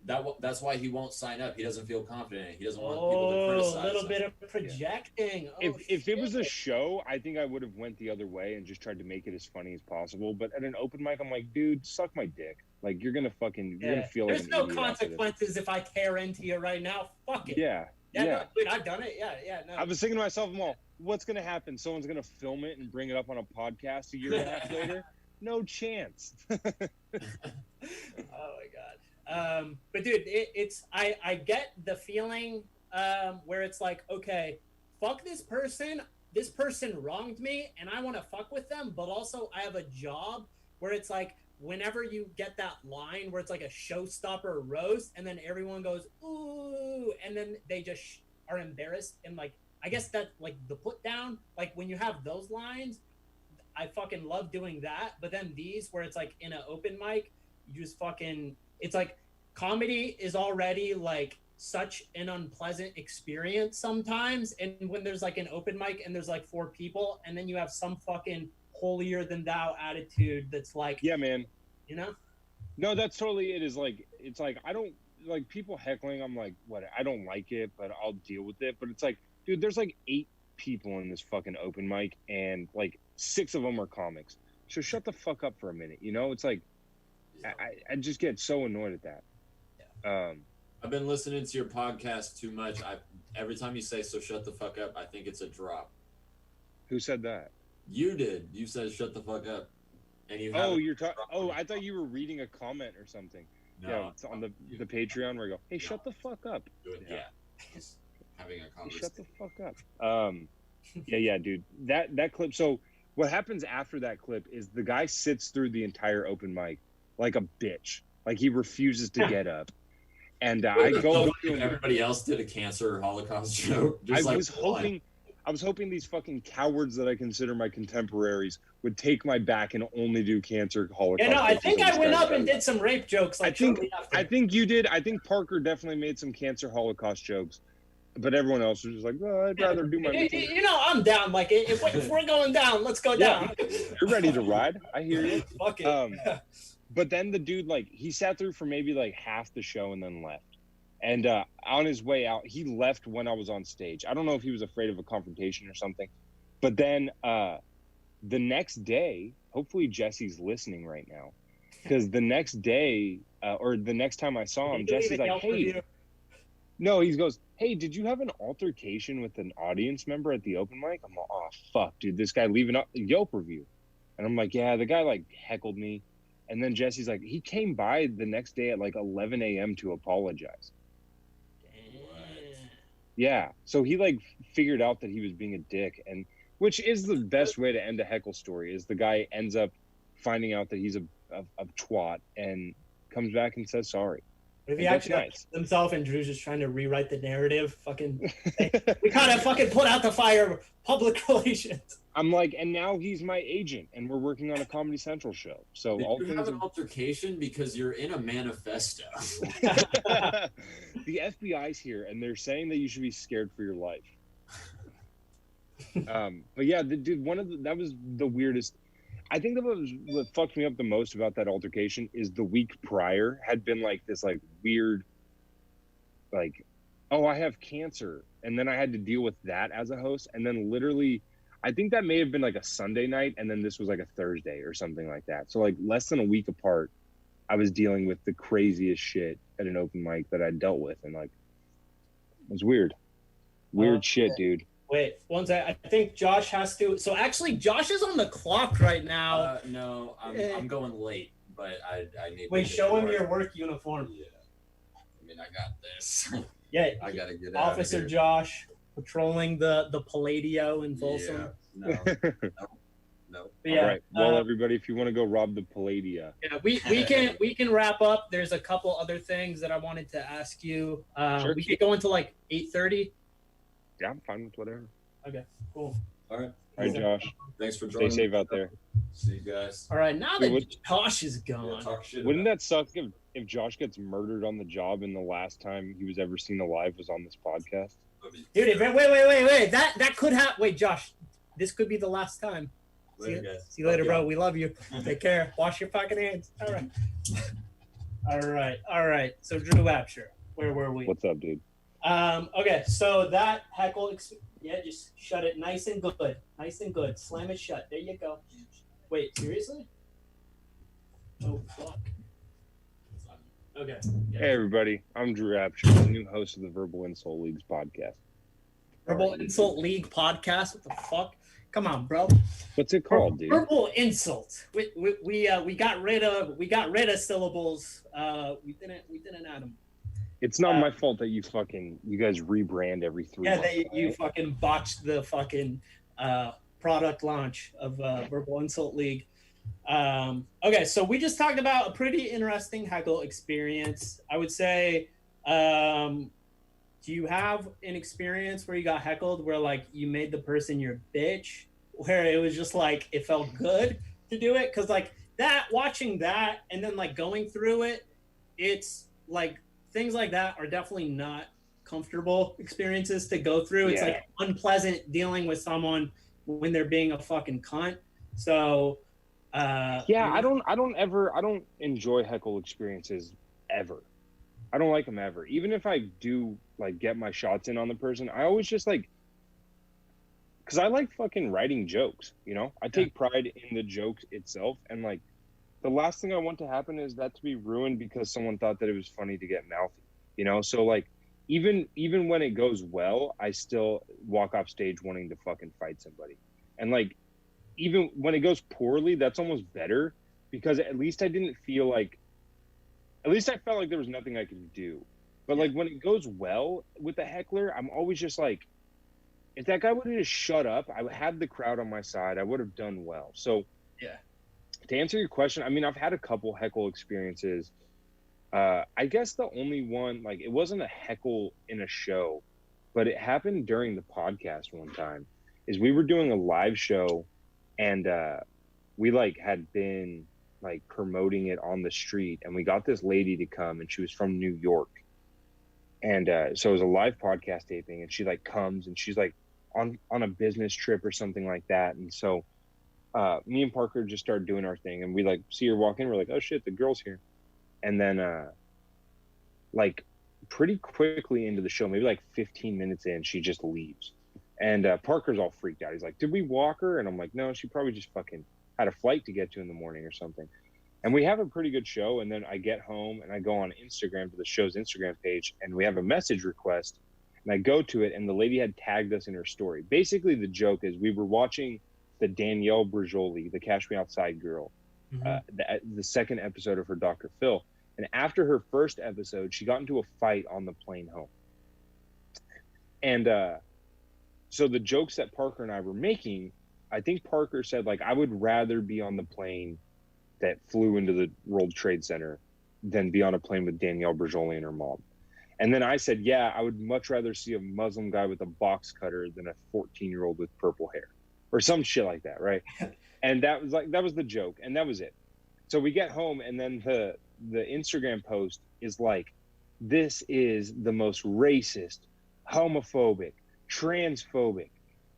[SPEAKER 4] that's why he won't sign up. He doesn't feel confident. He doesn't want people to criticize
[SPEAKER 3] a little
[SPEAKER 4] him.
[SPEAKER 3] bit of projecting.
[SPEAKER 5] If it was a show, I think I would have went the other way and just tried to make it as funny as possible. But at an open mic, I'm like, dude, suck my dick. Like you're gonna feel like
[SPEAKER 3] There's
[SPEAKER 5] an
[SPEAKER 3] no
[SPEAKER 5] idiot
[SPEAKER 3] consequences if I tear into you right now. Fuck it.
[SPEAKER 5] Yeah.
[SPEAKER 3] No, dude, I've done it. Yeah. No.
[SPEAKER 5] I was thinking to myself, well, what's gonna happen? Someone's gonna film it and bring it up on a podcast a year and a half later? No chance.
[SPEAKER 3] Oh my god. But dude, I get the feeling where it's like, okay, fuck this person. This person wronged me, and I want to fuck with them. But also, I have a job where it's like, whenever you get that line where it's like a showstopper roast, and then everyone goes ooh, and then they just are embarrassed, and like I guess that like the put down, like when you have those lines, I fucking love doing that. But then these where it's like in an open mic, you just fucking, it's like comedy is already like such an unpleasant experience sometimes, and when there's like an open mic and there's like 4 people, and then you have some fucking holier than thou attitude that's like,
[SPEAKER 5] yeah, man,
[SPEAKER 3] you know.
[SPEAKER 5] No, that's totally it. Is like, it's like I don't like people heckling. I'm like, what? I don't like it, but I'll deal with it. But it's like, dude, there's like 8 people in this fucking open mic, and like 6 of them are comics. So shut the fuck up for a minute. You know, it's like I just get so annoyed at that.
[SPEAKER 3] Yeah.
[SPEAKER 4] I've been listening to your podcast too much. Every time you say "so shut the fuck up," I think it's a drop.
[SPEAKER 5] Who said that?
[SPEAKER 4] You did. You said "shut the fuck up," and you.
[SPEAKER 5] Oh, you're talking. Oh, I thought you were reading a comment or something.
[SPEAKER 4] No,
[SPEAKER 5] yeah, it's on the Patreon where I go, hey, shut the fuck up.
[SPEAKER 4] Yeah. Having a conversation.
[SPEAKER 5] Shut the fuck up. Yeah, dude. That clip. So what happens after that clip is the guy sits through the entire open mic like a bitch. Like he refuses to get up. And I go.
[SPEAKER 4] Everybody else did a cancer or Holocaust joke.
[SPEAKER 5] I was hoping these fucking cowards that I consider my contemporaries would take my back and only do cancer Holocaust.
[SPEAKER 3] Yeah, no, I think I went up and did some rape jokes. Like
[SPEAKER 5] I think you did. I think Parker definitely made some cancer Holocaust jokes, but everyone else was just like, well, I'd rather do my.
[SPEAKER 3] You know, I'm down. Like, if we're going down, let's go down.
[SPEAKER 5] You're ready to ride. I hear you.
[SPEAKER 3] Fuck it.
[SPEAKER 5] But then the dude, like, he sat through for maybe like half the show and then left. And on his way out, he left when I was on stage. I don't know if he was afraid of a confrontation or something. But then the next day, hopefully Jesse's listening right now, because the next day or the next time I saw him, Jesse's like, hey. No, he goes, hey, did you have an altercation with an audience member at the open mic? I'm like, oh, fuck, dude, this guy leaving a Yelp review. And I'm like, yeah, the guy like heckled me. And then Jesse's like, he came by the next day at like 11 a.m. to apologize. Yeah, so he like figured out that he was being a dick, and which is the best way to end a heckle story is the guy ends up finding out that he's a twat and comes back and says sorry.
[SPEAKER 3] If he actually himself and Drew's just trying to rewrite the narrative, fucking, we kind of fucking put out the fire, public relations.
[SPEAKER 5] I'm like, and now he's my agent, and we're working on a Comedy Central show. So
[SPEAKER 4] Did
[SPEAKER 5] all
[SPEAKER 4] you
[SPEAKER 5] things
[SPEAKER 4] have an altercation because you're in a manifesto?
[SPEAKER 5] The FBI's here, and they're saying that you should be scared for your life. But yeah, dude, that was the weirdest. I think what fucked me up the most about that altercation is the week prior had been like this like weird, like, oh, I have cancer, and then I had to deal with that as a host, and then literally, I think that may have been like a Sunday night, and then this was like a Thursday or something like that. So like less than a week apart, I was dealing with the craziest shit at an open mic that I dealt with, and like, it was weird, shit, dude.
[SPEAKER 3] Wait, one second. I think Josh has to. So actually, Josh is on the clock right now.
[SPEAKER 4] No, I'm going late, but I need.
[SPEAKER 3] Wait, show him your work uniform.
[SPEAKER 4] Yeah, I mean, I got this.
[SPEAKER 3] Yeah,
[SPEAKER 4] I gotta get out.
[SPEAKER 3] Officer Josh patrolling the Palladio in Folsom.
[SPEAKER 4] Yeah, no.
[SPEAKER 3] Yeah,
[SPEAKER 5] all right. Well, everybody, if you want to go rob the Palladia.
[SPEAKER 3] Yeah, we can wrap up. There's a couple other things that I wanted to ask you.
[SPEAKER 5] Sure.
[SPEAKER 3] We could go into like 8:30.
[SPEAKER 5] Yeah, I'm fine with whatever.
[SPEAKER 3] Okay, cool.
[SPEAKER 4] All right.
[SPEAKER 5] All right, Josh.
[SPEAKER 4] Thanks for joining.
[SPEAKER 5] Stay safe out there.
[SPEAKER 4] See you guys.
[SPEAKER 3] All right, now that Josh is gone.
[SPEAKER 5] Wouldn't that suck if Josh gets murdered on the job and the last time he was ever seen alive was on this podcast?
[SPEAKER 3] Dude, wait. That could happen. Wait, Josh, this could be the last time.
[SPEAKER 4] Later, guys.
[SPEAKER 3] See you later, bro. We love you. Take care. Wash your fucking hands. All right. All right. So Drew Wapshire, where were we?
[SPEAKER 5] What's up, dude?
[SPEAKER 3] Okay, so that heckle, just shut it nice and good. Slam it shut. There you go. Wait, seriously? Oh fuck. Okay. Yeah.
[SPEAKER 5] Hey, everybody. I'm Drew Apsher, the new host of the Verbal Insult Leagues podcast.
[SPEAKER 3] Verbal Insult League podcast? What the fuck? Come on, bro.
[SPEAKER 5] What's it called, dude?
[SPEAKER 3] Verbal Insult. We got rid of syllables. We didn't add them.
[SPEAKER 5] It's not my fault that you guys rebrand every 3 months.
[SPEAKER 3] Yeah, you fucking botched the fucking product launch of Verbal Insult League. Okay, so we just talked about a pretty interesting heckle experience. I would say, do you have an experience where you got heckled where like you made the person your bitch, where it was just like it felt good to do it? Because like that, watching that and then like going through it, it's like things like that are definitely not comfortable experiences to go through. It's like unpleasant dealing with someone when they're being a fucking cunt. So
[SPEAKER 5] I don't enjoy heckle experiences ever. I don't like them ever. Even if I do like get my shots in on the person, I always just like, because I like fucking writing jokes, you know? I take pride in the joke itself, and like the last thing I want to happen is that to be ruined because someone thought that it was funny to get mouthy, you know? So like even when it goes well, I still walk off stage wanting to fucking fight somebody. And like even when it goes poorly, that's almost better, because at least I didn't feel like, at least I felt like there was nothing I could do. But like when it goes well with the heckler, I'm always just like, if that guy would have just shut up, I had the crowd on my side, I would have done well. So
[SPEAKER 3] yeah,
[SPEAKER 5] to answer your question, I mean, I've had a couple heckle experiences. I guess the only one, like, it wasn't a heckle in a show, but it happened during the podcast one time, is we were doing a live show, and we like had been like promoting it on the street, and we got this lady to come, and she was from New York. And so it was a live podcast taping, and she like comes, and she's like on a business trip or something like that. And so me and Parker just started doing our thing, and we like see her walk in, we're like, oh shit, the girl's here. And then like pretty quickly into the show, maybe like 15 minutes in, she just leaves. And Parker's all freaked out. He's like, did we walk her? And I'm like, no, she probably just fucking had a flight to get to in the morning or something. And we have a pretty good show. And then I get home and I go on Instagram to the show's Instagram page, and we have a message request. And I go to it, and the lady had tagged us in her story. Basically, the joke is we were watching the Danielle Brijoli, the Cash Me Outside girl, the second episode of her Dr. Phil. And after her first episode, she got into a fight on the plane home. And so the jokes that Parker and I were making, I think Parker said, like, I would rather be on the plane that flew into the World Trade Center than be on a plane with Danielle Brijoli and her mom. And then I said, yeah, I would much rather see a Muslim guy with a box cutter than a 14-year-old with purple hair, or some shit like that, right? And that was the joke, and that was it. So we get home, and then the Instagram post is like, this is the most racist, homophobic, transphobic,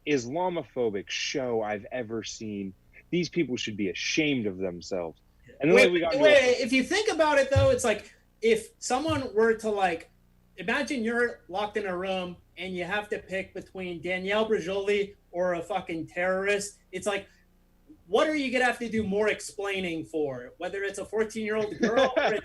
[SPEAKER 5] Islamophobic show I've ever seen. These people should be ashamed of themselves. And then
[SPEAKER 3] if you think about it, though, it's like if someone were to like, imagine you're locked in a room and you have to pick between Danielle Brijoli or a fucking terrorist. It's like, what are you gonna have to do more explaining for? Whether it's a 14-year-old girl or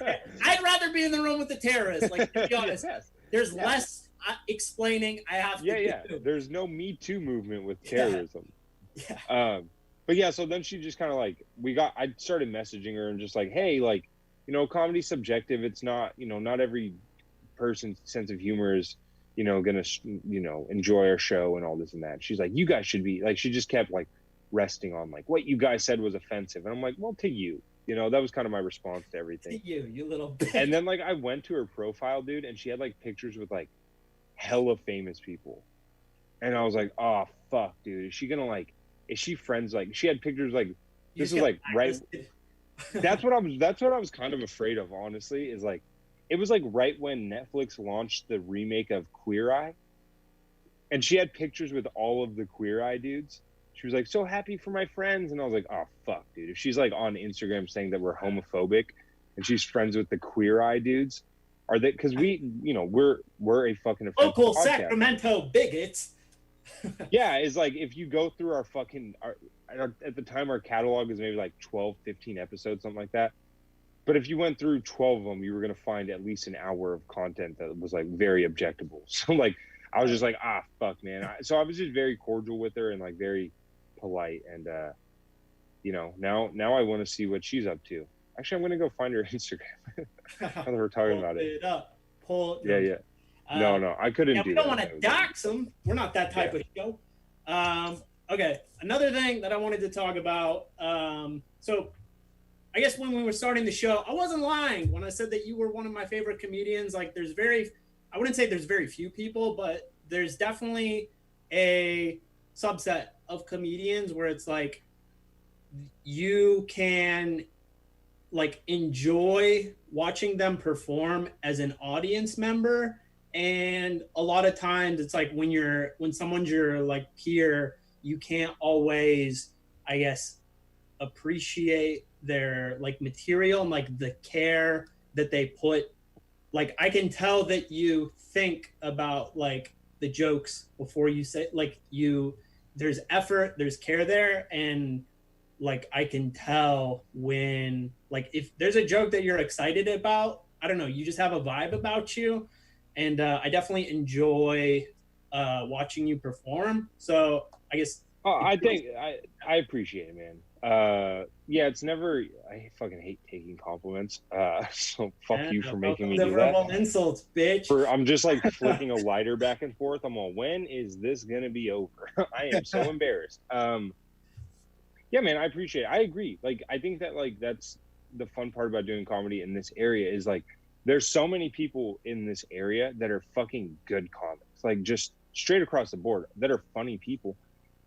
[SPEAKER 3] I'd rather be in the room with the terrorist. Like, to be honest, there's less explaining I have to do.
[SPEAKER 5] There's no Me Too movement with terrorism. But yeah, so then she just kind of like, I started messaging her and just like, hey, like, you know, comedy's subjective. It's not, you know, not every person's sense of humor is, you know, gonna, you know, enjoy our show and all this and that. She's like, you guys should be, like, she just kept like resting on like, what you guys said was offensive. And I'm like, well, to you, you know, that was kind of my response to everything.
[SPEAKER 3] To you little bitch.
[SPEAKER 5] And then like, I went to her profile, dude, and she had like pictures with like hella famous people. And I was like, oh, fuck, dude. Is she friends? Like, she had pictures like, this is like right. That's what I was kind of afraid of, honestly, is like, it was like right when Netflix launched the remake of Queer Eye, and she had pictures with all of the Queer Eye dudes. She was like, so happy for my friends. And I was like, oh, fuck, dude. If she's like on Instagram saying that we're homophobic, and she's friends with the Queer Eye dudes. Are they? Because we're a fucking
[SPEAKER 3] Local
[SPEAKER 5] podcast.
[SPEAKER 3] Sacramento bigots.
[SPEAKER 5] Yeah, it's like if you go through our at the time our catalog is maybe like 12, 15 episodes, something like that. But if you went through 12 of them, you were going to find at least an hour of content that was like very objectable. So like, I was just like, fuck, man. So I was just very cordial with her and like very polite. And, now I want to see what she's up to. Actually, I'm going to go find her Instagram. Now that we're talking about it. Yeah. No, I couldn't do
[SPEAKER 3] we
[SPEAKER 5] that.
[SPEAKER 3] don't want to dox them. We're not that type of show. Okay, another thing that I wanted to talk about. So I guess when we were starting the show, I wasn't lying when I said that you were one of my favorite comedians. Like I wouldn't say there's very few people, but there's definitely a subset of comedians where it's like you can like enjoy watching them perform as an audience member. And a lot of times it's like when someone's your like peer, you can't always, I guess, appreciate their like material and like the care that they put. Like I can tell that you think about like the jokes before you say, like there's effort, there's care there. And like I can tell when like if there's a joke that you're excited about, I don't know, you just have a vibe about you. And I definitely enjoy watching you perform. So I guess
[SPEAKER 5] I think I appreciate it, man. Yeah, it's never. I fucking hate taking compliments. So fuck you for making me do that.
[SPEAKER 3] Verbal insults, bitch.
[SPEAKER 5] I'm just like flicking a lighter back and forth. I'm all, when is this gonna be over? I am so embarrassed. Yeah, man, I appreciate it. I agree. Like, I think that like that's the fun part about doing comedy in this area is like there's so many people in this area that are fucking good comics, like just straight across the board that are funny people.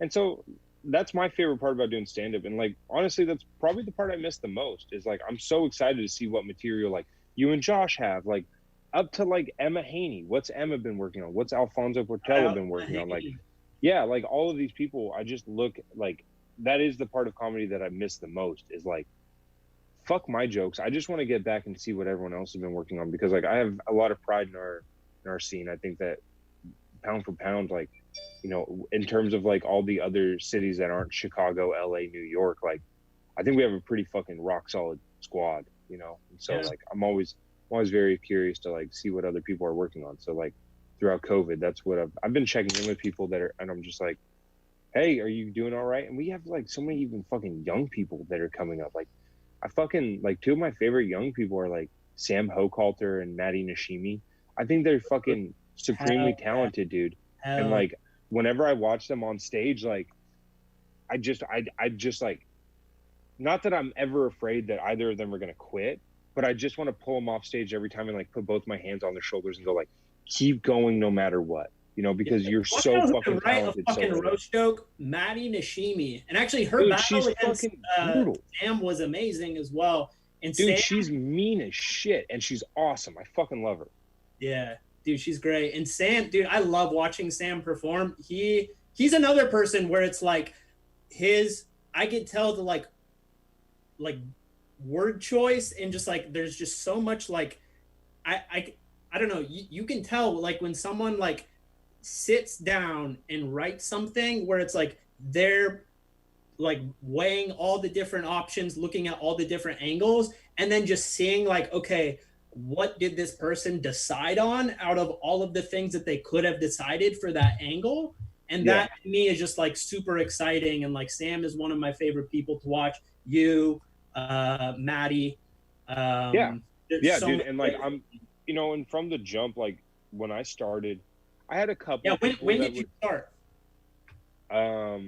[SPEAKER 5] And so that's my favorite part about doing stand-up. And like, honestly, that's probably the part I miss the most is like, I'm so excited to see what material like you and Josh have, like up to like Emma Haney. What's Emma been working on? What's Alfonso Portela been working on? Like, yeah, like all of these people, I just look like that is the part of comedy that I miss the most is like, fuck my jokes. I just want to get back and see what everyone else has been working on because like I have a lot of pride in our scene. I think that pound for pound, like, you know, in terms of like all the other cities that aren't Chicago, LA, New York, like I think we have a pretty fucking rock solid squad, you know? And so like I'm always very curious to like see what other people are working on. So like throughout COVID, that's what I've been checking in with people that are, and I'm just like, hey, are you doing all right? And we have like so many even fucking young people that are coming up. Like I fucking like two of my favorite young people are like Sam Hochhalter and Maddie Nishimi. I think they're fucking supremely talented, dude. And like whenever I watch them on stage, like I just like, not that I'm ever afraid that either of them are gonna quit, but I just want to pull them off stage every time and like put both my hands on their shoulders and go like, keep going no matter what, you know, because you're so fucking talented.
[SPEAKER 3] A fucking roast joke, Maddie Nishimi, and actually her battle against Sam was amazing as well. And
[SPEAKER 5] dude,
[SPEAKER 3] Sam,
[SPEAKER 5] she's mean as shit, and she's awesome. I fucking love her.
[SPEAKER 3] Yeah, dude, she's great. And Sam, dude, I love watching Sam perform. He's another person where it's like I could tell the like word choice and just like there's just so much like I don't know, you can tell like when someone like sits down and writes something where it's like they're like weighing all the different options, looking at all the different angles, and then just seeing like, okay, what did this person decide on out of all of the things that they could have decided for that angle? And that to me is just like super exciting. And like Sam is one of my favorite people to watch. You, Maddie.
[SPEAKER 5] Yeah, dude. And like I'm, you know, and from the jump, like when I started, I had a couple.
[SPEAKER 3] Yeah, when did you start? Or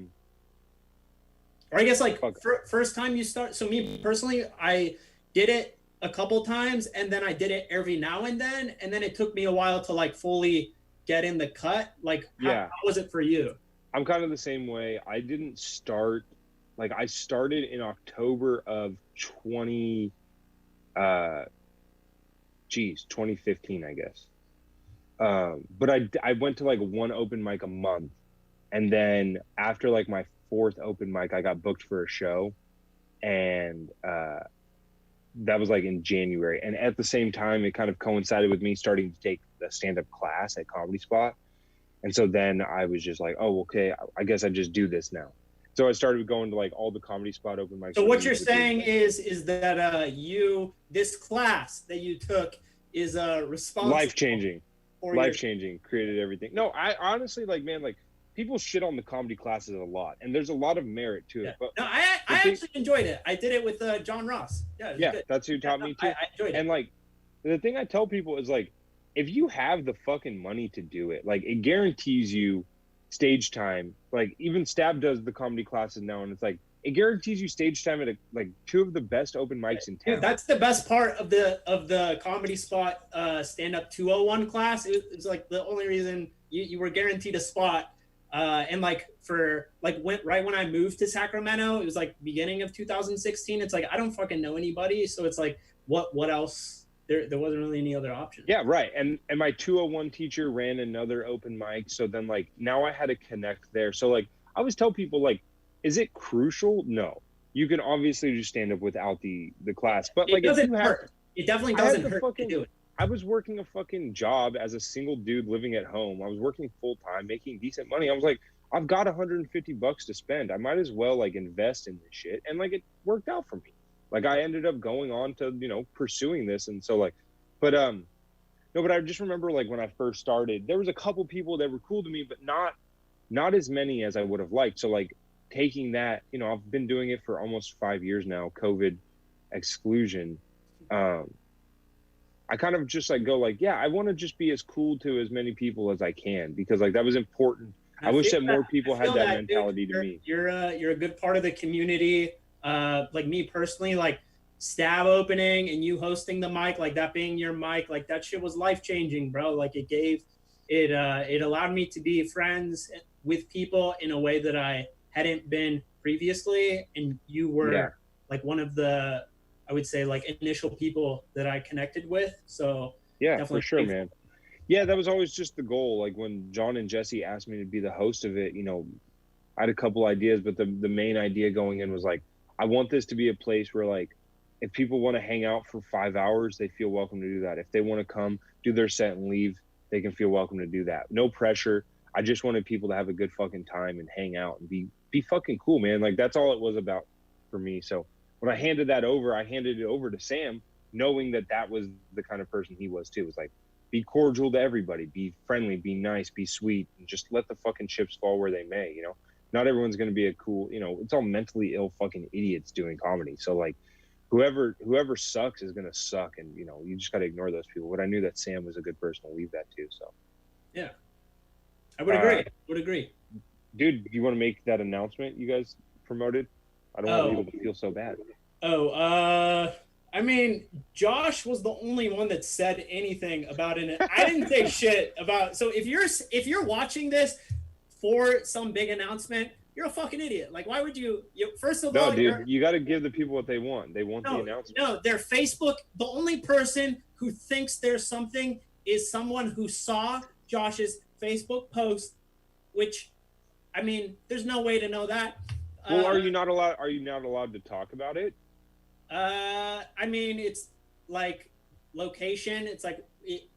[SPEAKER 3] I guess like first time you start. So me personally, I did it a couple times and then I did it every now and then it took me a while to like fully get in the cut. Like how was it for you?
[SPEAKER 5] I'm kind of the same way. I didn't start, like I started in October of 2015, I guess. But I went to like one open mic a month, and then after like my fourth open mic, I got booked for a show, and that was like in January. And at the same time, it kind of coincided with me starting to take the stand-up class at Comedy Spot. And so then I was just like, oh, okay, I guess I just do this now. So I started going to like all the Comedy Spot open mics.
[SPEAKER 3] So what you're saying is that this class that you took is responsible.
[SPEAKER 5] Life-changing, created everything. No, I honestly, like, man, like, people shit on the comedy classes a lot, and there's a lot of merit to it.
[SPEAKER 3] Yeah.
[SPEAKER 5] But
[SPEAKER 3] no, I actually enjoyed it. I did it with John Ross. Yeah, good.
[SPEAKER 5] That's who taught me too.
[SPEAKER 3] I enjoyed it.
[SPEAKER 5] And like, the thing I tell people is like, if you have the fucking money to do it, like, it guarantees you stage time. Like, even Stab does the comedy classes now, and it's like, it guarantees you stage time at like two of the best open mics in town.
[SPEAKER 3] Dude, that's the best part of the Comedy Spot stand up 201 class. It's like the only reason you were guaranteed a spot. And like right when I moved to Sacramento, it was like beginning of 2016. It's like I don't fucking know anybody, so it's like what else? There wasn't really any other option.
[SPEAKER 5] Yeah, right. And my 201 teacher ran another open mic, so then like now I had to connect there. So like I always tell people, like, is it crucial? No. You can obviously just stand up without the class, but like,
[SPEAKER 3] it definitely doesn't hurt to do it.
[SPEAKER 5] I was working a fucking job as a single dude living at home. I was working full time, making decent money. I was like, I've got $150 to spend. I might as well like invest in this shit. And like, it worked out for me. Like, I ended up going on to, you know, pursuing this. And so like, but I just remember like when I first started, there was a couple people that were cool to me, but not as many as I would have liked. So like, taking that, you know, I've been doing it for almost 5 years now, COVID exclusion. I kind of just like go like, yeah, I want to just be as cool to as many people as I can, because like that was important. I wish that more people had that mentality to me.
[SPEAKER 3] You're a good part of the community. Like me personally, like Stab opening and you hosting the mic, like that being your mic, like that shit was life-changing, bro. Like it allowed me to be friends with people in a way that I hadn't been previously. And you were like one of the, I would say, like initial people that I connected with. So
[SPEAKER 5] yeah, for sure, man. Yeah, that was always just the goal. Like when John and Jesse asked me to be the host of it, you know, I had a couple ideas, but the main idea going in was like, I want this to be a place where like, if people want to hang out for 5 hours, they feel welcome to do that. If they want to come do their set and leave, they can feel welcome to do that. No pressure. I just wanted people to have a good fucking time and hang out and be fucking cool, man. Like that's all it was about for me. So when I handed it over to Sam, knowing that was the kind of person he was too. It was like, be cordial to everybody, be friendly, be nice, be sweet, and just let the fucking chips fall where they may, you know? Not everyone's going to be a cool, you know, it's all mentally ill fucking idiots doing comedy. So like, whoever sucks is going to suck, and, you know, you just got to ignore those people. But I knew that Sam was a good person to leave that to, so.
[SPEAKER 3] Yeah. I would agree.
[SPEAKER 5] Dude, do you want to make that announcement you guys promoted? I don't want people to feel so bad.
[SPEAKER 3] I mean, Josh was the only one that said anything about it. I didn't say shit about. So if you're watching this for some big announcement, you're a fucking idiot. Like, why would you first of all,
[SPEAKER 5] no, dude, you got to give the people what they want. They want the announcement.
[SPEAKER 3] No, their Facebook. The only person who thinks there's something is someone who saw Josh's Facebook post, which, I mean, there's no way to know that.
[SPEAKER 5] Well, are you not allowed to talk about it?
[SPEAKER 3] I mean, it's like location. It's like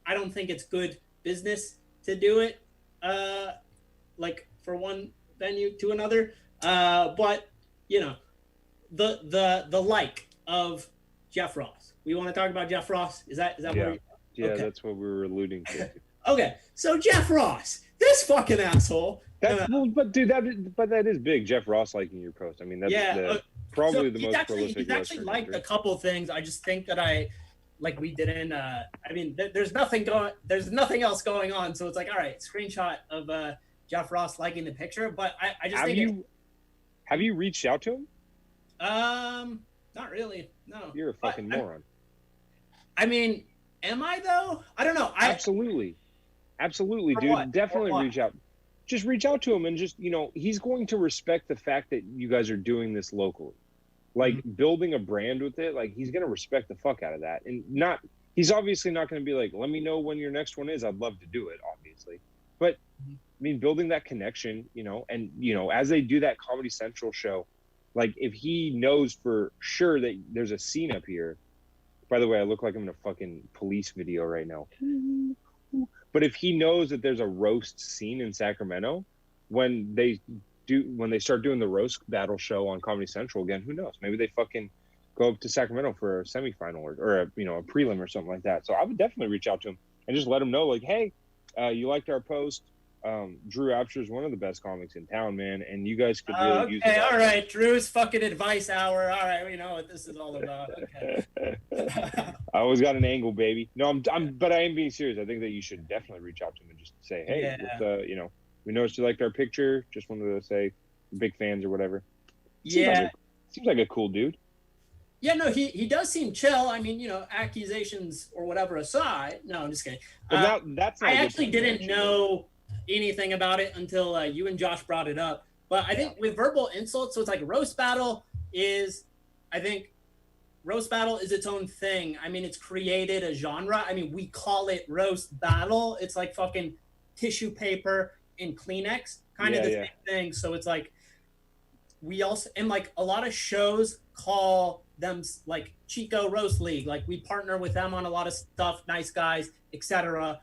[SPEAKER 3] I don't think it's good business to do it. Like for one venue to another. But you know, the like of Jeff Ross. We want to talk about Jeff Ross. Is that what?
[SPEAKER 5] Yeah, okay. That's what we were alluding to.
[SPEAKER 3] Okay, so Jeff Ross, this fucking asshole.
[SPEAKER 5] But that is big. Jeff Ross liking your post. I mean, that's probably the most prolific.
[SPEAKER 3] He's actually liked a couple things. I just think that we didn't. I mean, there's nothing else going on. So it's like, all right, screenshot of Jeff Ross liking the picture. But I just
[SPEAKER 5] have you reached out to him?
[SPEAKER 3] Not really. No.
[SPEAKER 5] You're a fucking moron.
[SPEAKER 3] I mean, am I though? I don't know.
[SPEAKER 5] Absolutely, dude.
[SPEAKER 3] What?
[SPEAKER 5] Definitely reach out. Just reach out to him and just, you know, he's going to respect the fact that you guys are doing this locally. Like building a brand with it, like he's going to respect the fuck out of that. And he's obviously not going to be like, let me know when your next one is. I'd love to do it, obviously. But I mean, building that connection, you know, and, you know, as they do that Comedy Central show, like if he knows for sure that there's a scene up here, By the way, I look like I'm in a fucking police video right now. But if he knows that there's a roast scene in Sacramento, when they start doing the roast battle show on Comedy Central again, who knows? Maybe they fucking go up to Sacramento for a semifinal or a prelim or something like that. So I would definitely reach out to him and just let him know, like, hey, you liked our post. Drew Apsher is one of the best comics in town, man, and you guys could really use it.
[SPEAKER 3] Okay, all right, Drew's fucking advice hour. All right, we know what this is all about. Okay.
[SPEAKER 5] I always got an angle, baby. No, but I am being serious. I think that you should definitely reach out to him and just say, hey, we noticed you liked our picture. Just wanted to say we're big fans or whatever. Seems like a cool dude.
[SPEAKER 3] Yeah, no, he does seem chill. I mean, accusations or whatever aside. No, I'm just kidding.
[SPEAKER 5] That's not
[SPEAKER 3] I actually didn't know anything about it until you and Josh brought it up. But I think with verbal insults, so it's like roast battle is its own thing. I mean, it's created a genre. I mean, we call it roast battle. It's like fucking tissue paper and Kleenex, kind of the same thing. So it's like we also, and like a lot of shows call them like Chico Roast League. Like we partner with them on a lot of stuff, Nice Guys, etc.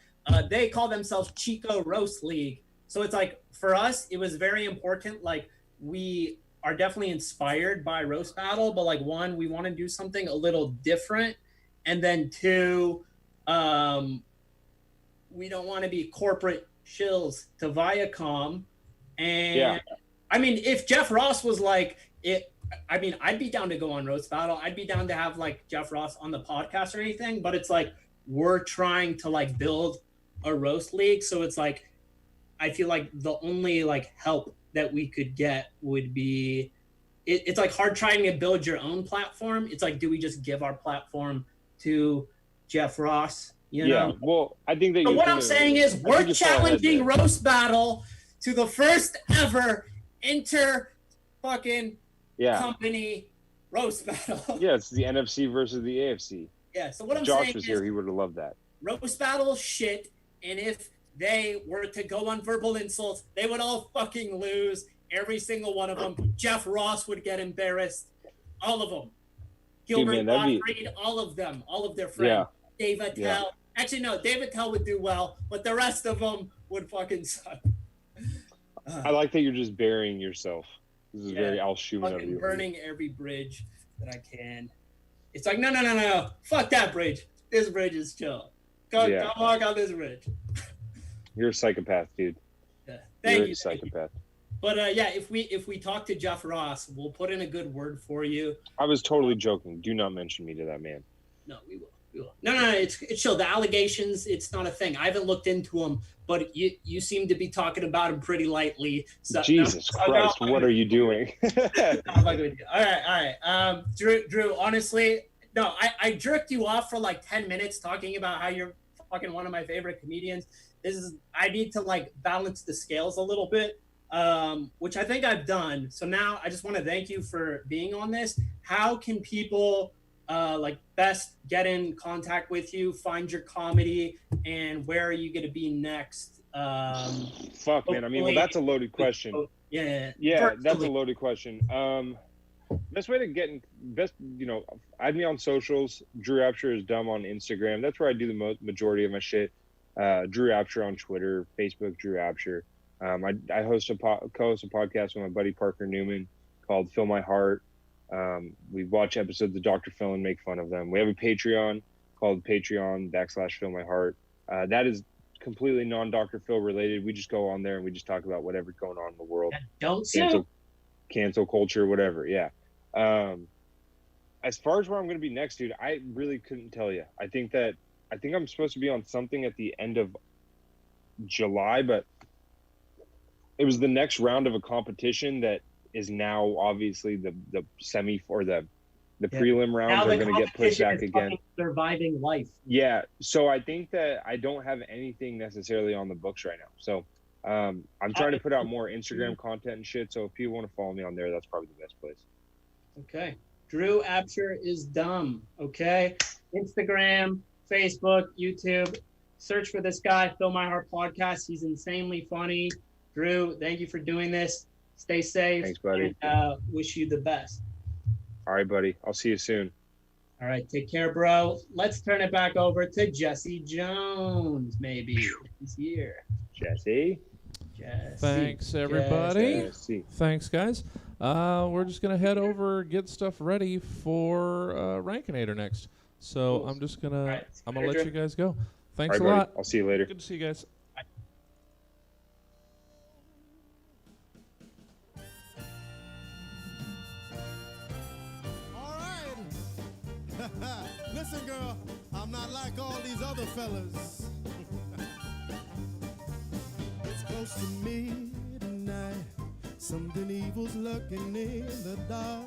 [SPEAKER 3] They call themselves Chico Roast League. So it's like, for us, it was very important. Like, we are definitely inspired by roast battle, but like, one, we want to do something a little different. And then two, we don't want to be corporate shills to Viacom. And I mean, if Jeff Ross was like it, I mean, I'd be down to go on roast battle. I'd be down to have like Jeff Ross on the podcast or anything, but it's like, we're trying to like build a roast league. So it's like, I feel like the only like help that we could get would be, it's like hard trying to build your own platform. It's like, do we just give our platform to Jeff Ross? You know?
[SPEAKER 5] Yeah, well, I think that.
[SPEAKER 3] But what I'm saying is, we're challenging roast battle to the first ever company roast battle.
[SPEAKER 5] Yeah, it's the NFC versus the AFC.
[SPEAKER 3] Yeah, so what I'm
[SPEAKER 5] Josh
[SPEAKER 3] saying
[SPEAKER 5] was
[SPEAKER 3] is,
[SPEAKER 5] here, he would have loved that.
[SPEAKER 3] Roast battle shit, and if they were to go on verbal insults, they would all fucking lose. Every single one of them. Jeff Ross would get embarrassed. All of them. Gilbert Gottfried, all of them. All of their friends.
[SPEAKER 5] Yeah.
[SPEAKER 3] Dave Attell. Yeah. Actually, no, Dave Attell would do well, but the rest of them would fucking suck.
[SPEAKER 5] I like that you're just burying yourself. This is very Al Schumann of you.
[SPEAKER 3] Burning every bridge that I can. It's like, no. Fuck that bridge. This bridge is chill. Go walk on this bridge.
[SPEAKER 5] You're a psychopath, dude.
[SPEAKER 3] Yeah. Thank you.
[SPEAKER 5] Psychopath.
[SPEAKER 3] But if we talk to Jeff Ross, we'll put in a good word for you.
[SPEAKER 5] I was totally joking. Do not mention me to that man.
[SPEAKER 3] No, we will. No, it's chill. The allegations, it's not a thing. I haven't looked into them, but you seem to be talking about them pretty lightly. So,
[SPEAKER 5] Jesus Christ, what are you doing?
[SPEAKER 3] All right. Drew, honestly, no, I jerked you off for like 10 minutes talking about how you're fucking one of my favorite comedians. I need to like balance the scales a little bit, which I think I've done. So now I just want to thank you for being on this. How can people best get in contact with you, find your comedy, and where are you going to be next?
[SPEAKER 5] Fuck, man. I mean, well, that's a loaded question.
[SPEAKER 3] Yeah,
[SPEAKER 5] that's a loaded question. Best way to get in, add me on socials. Drew Apsher is dumb on Instagram. That's where I do the majority of my shit. Drew Apsher on Twitter, Facebook, Drew Apsher. I co-host a podcast with my buddy Parker Newman called Fill My Heart. We watch episodes of Dr. Phil and make fun of them. We have a Patreon called Patreon.com/Fill My Heart. That is completely non-Dr. Phil related. We just go on there and we just talk about whatever's going on in the world. Cancel culture, whatever. Yeah. As far as where I'm going to be next, dude, I really couldn't tell you. I think I'm supposed to be on something at the end of July, but it was the next round of a competition that is now obviously the semi or the prelim rounds are going to get pushed back again.
[SPEAKER 3] Surviving life.
[SPEAKER 5] Yeah. So I think that I don't have anything necessarily on the books right now. So I'm trying to put out more Instagram content and shit. So if people want to follow me on there, that's probably the best place.
[SPEAKER 3] Okay. Drew Apsher is dumb. Okay. Instagram, Facebook, YouTube. Search for this guy, Fill My Heart Podcast. He's insanely funny. Drew, thank you for doing this. Stay safe.
[SPEAKER 5] Thanks, buddy.
[SPEAKER 3] And wish you the best.
[SPEAKER 5] All right, buddy. I'll see you soon.
[SPEAKER 3] All right, take care, bro. Let's turn it back over to Jesse Jones, maybe. He's here.
[SPEAKER 5] Jesse.
[SPEAKER 2] Thanks, everybody.
[SPEAKER 5] Jesse.
[SPEAKER 2] Thanks, guys. We're just going to head over, get stuff ready for Rankinator next. So I'm just going to I'm gonna let you guys go. Thanks a lot.
[SPEAKER 5] I'll see you later.
[SPEAKER 2] Good to see you guys.
[SPEAKER 11] Listen, girl, I'm not like all these other fellas. It's close to midnight. Something evil's lurking in the dark.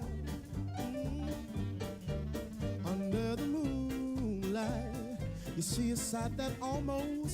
[SPEAKER 11] Under the moonlight, you see a sight that almost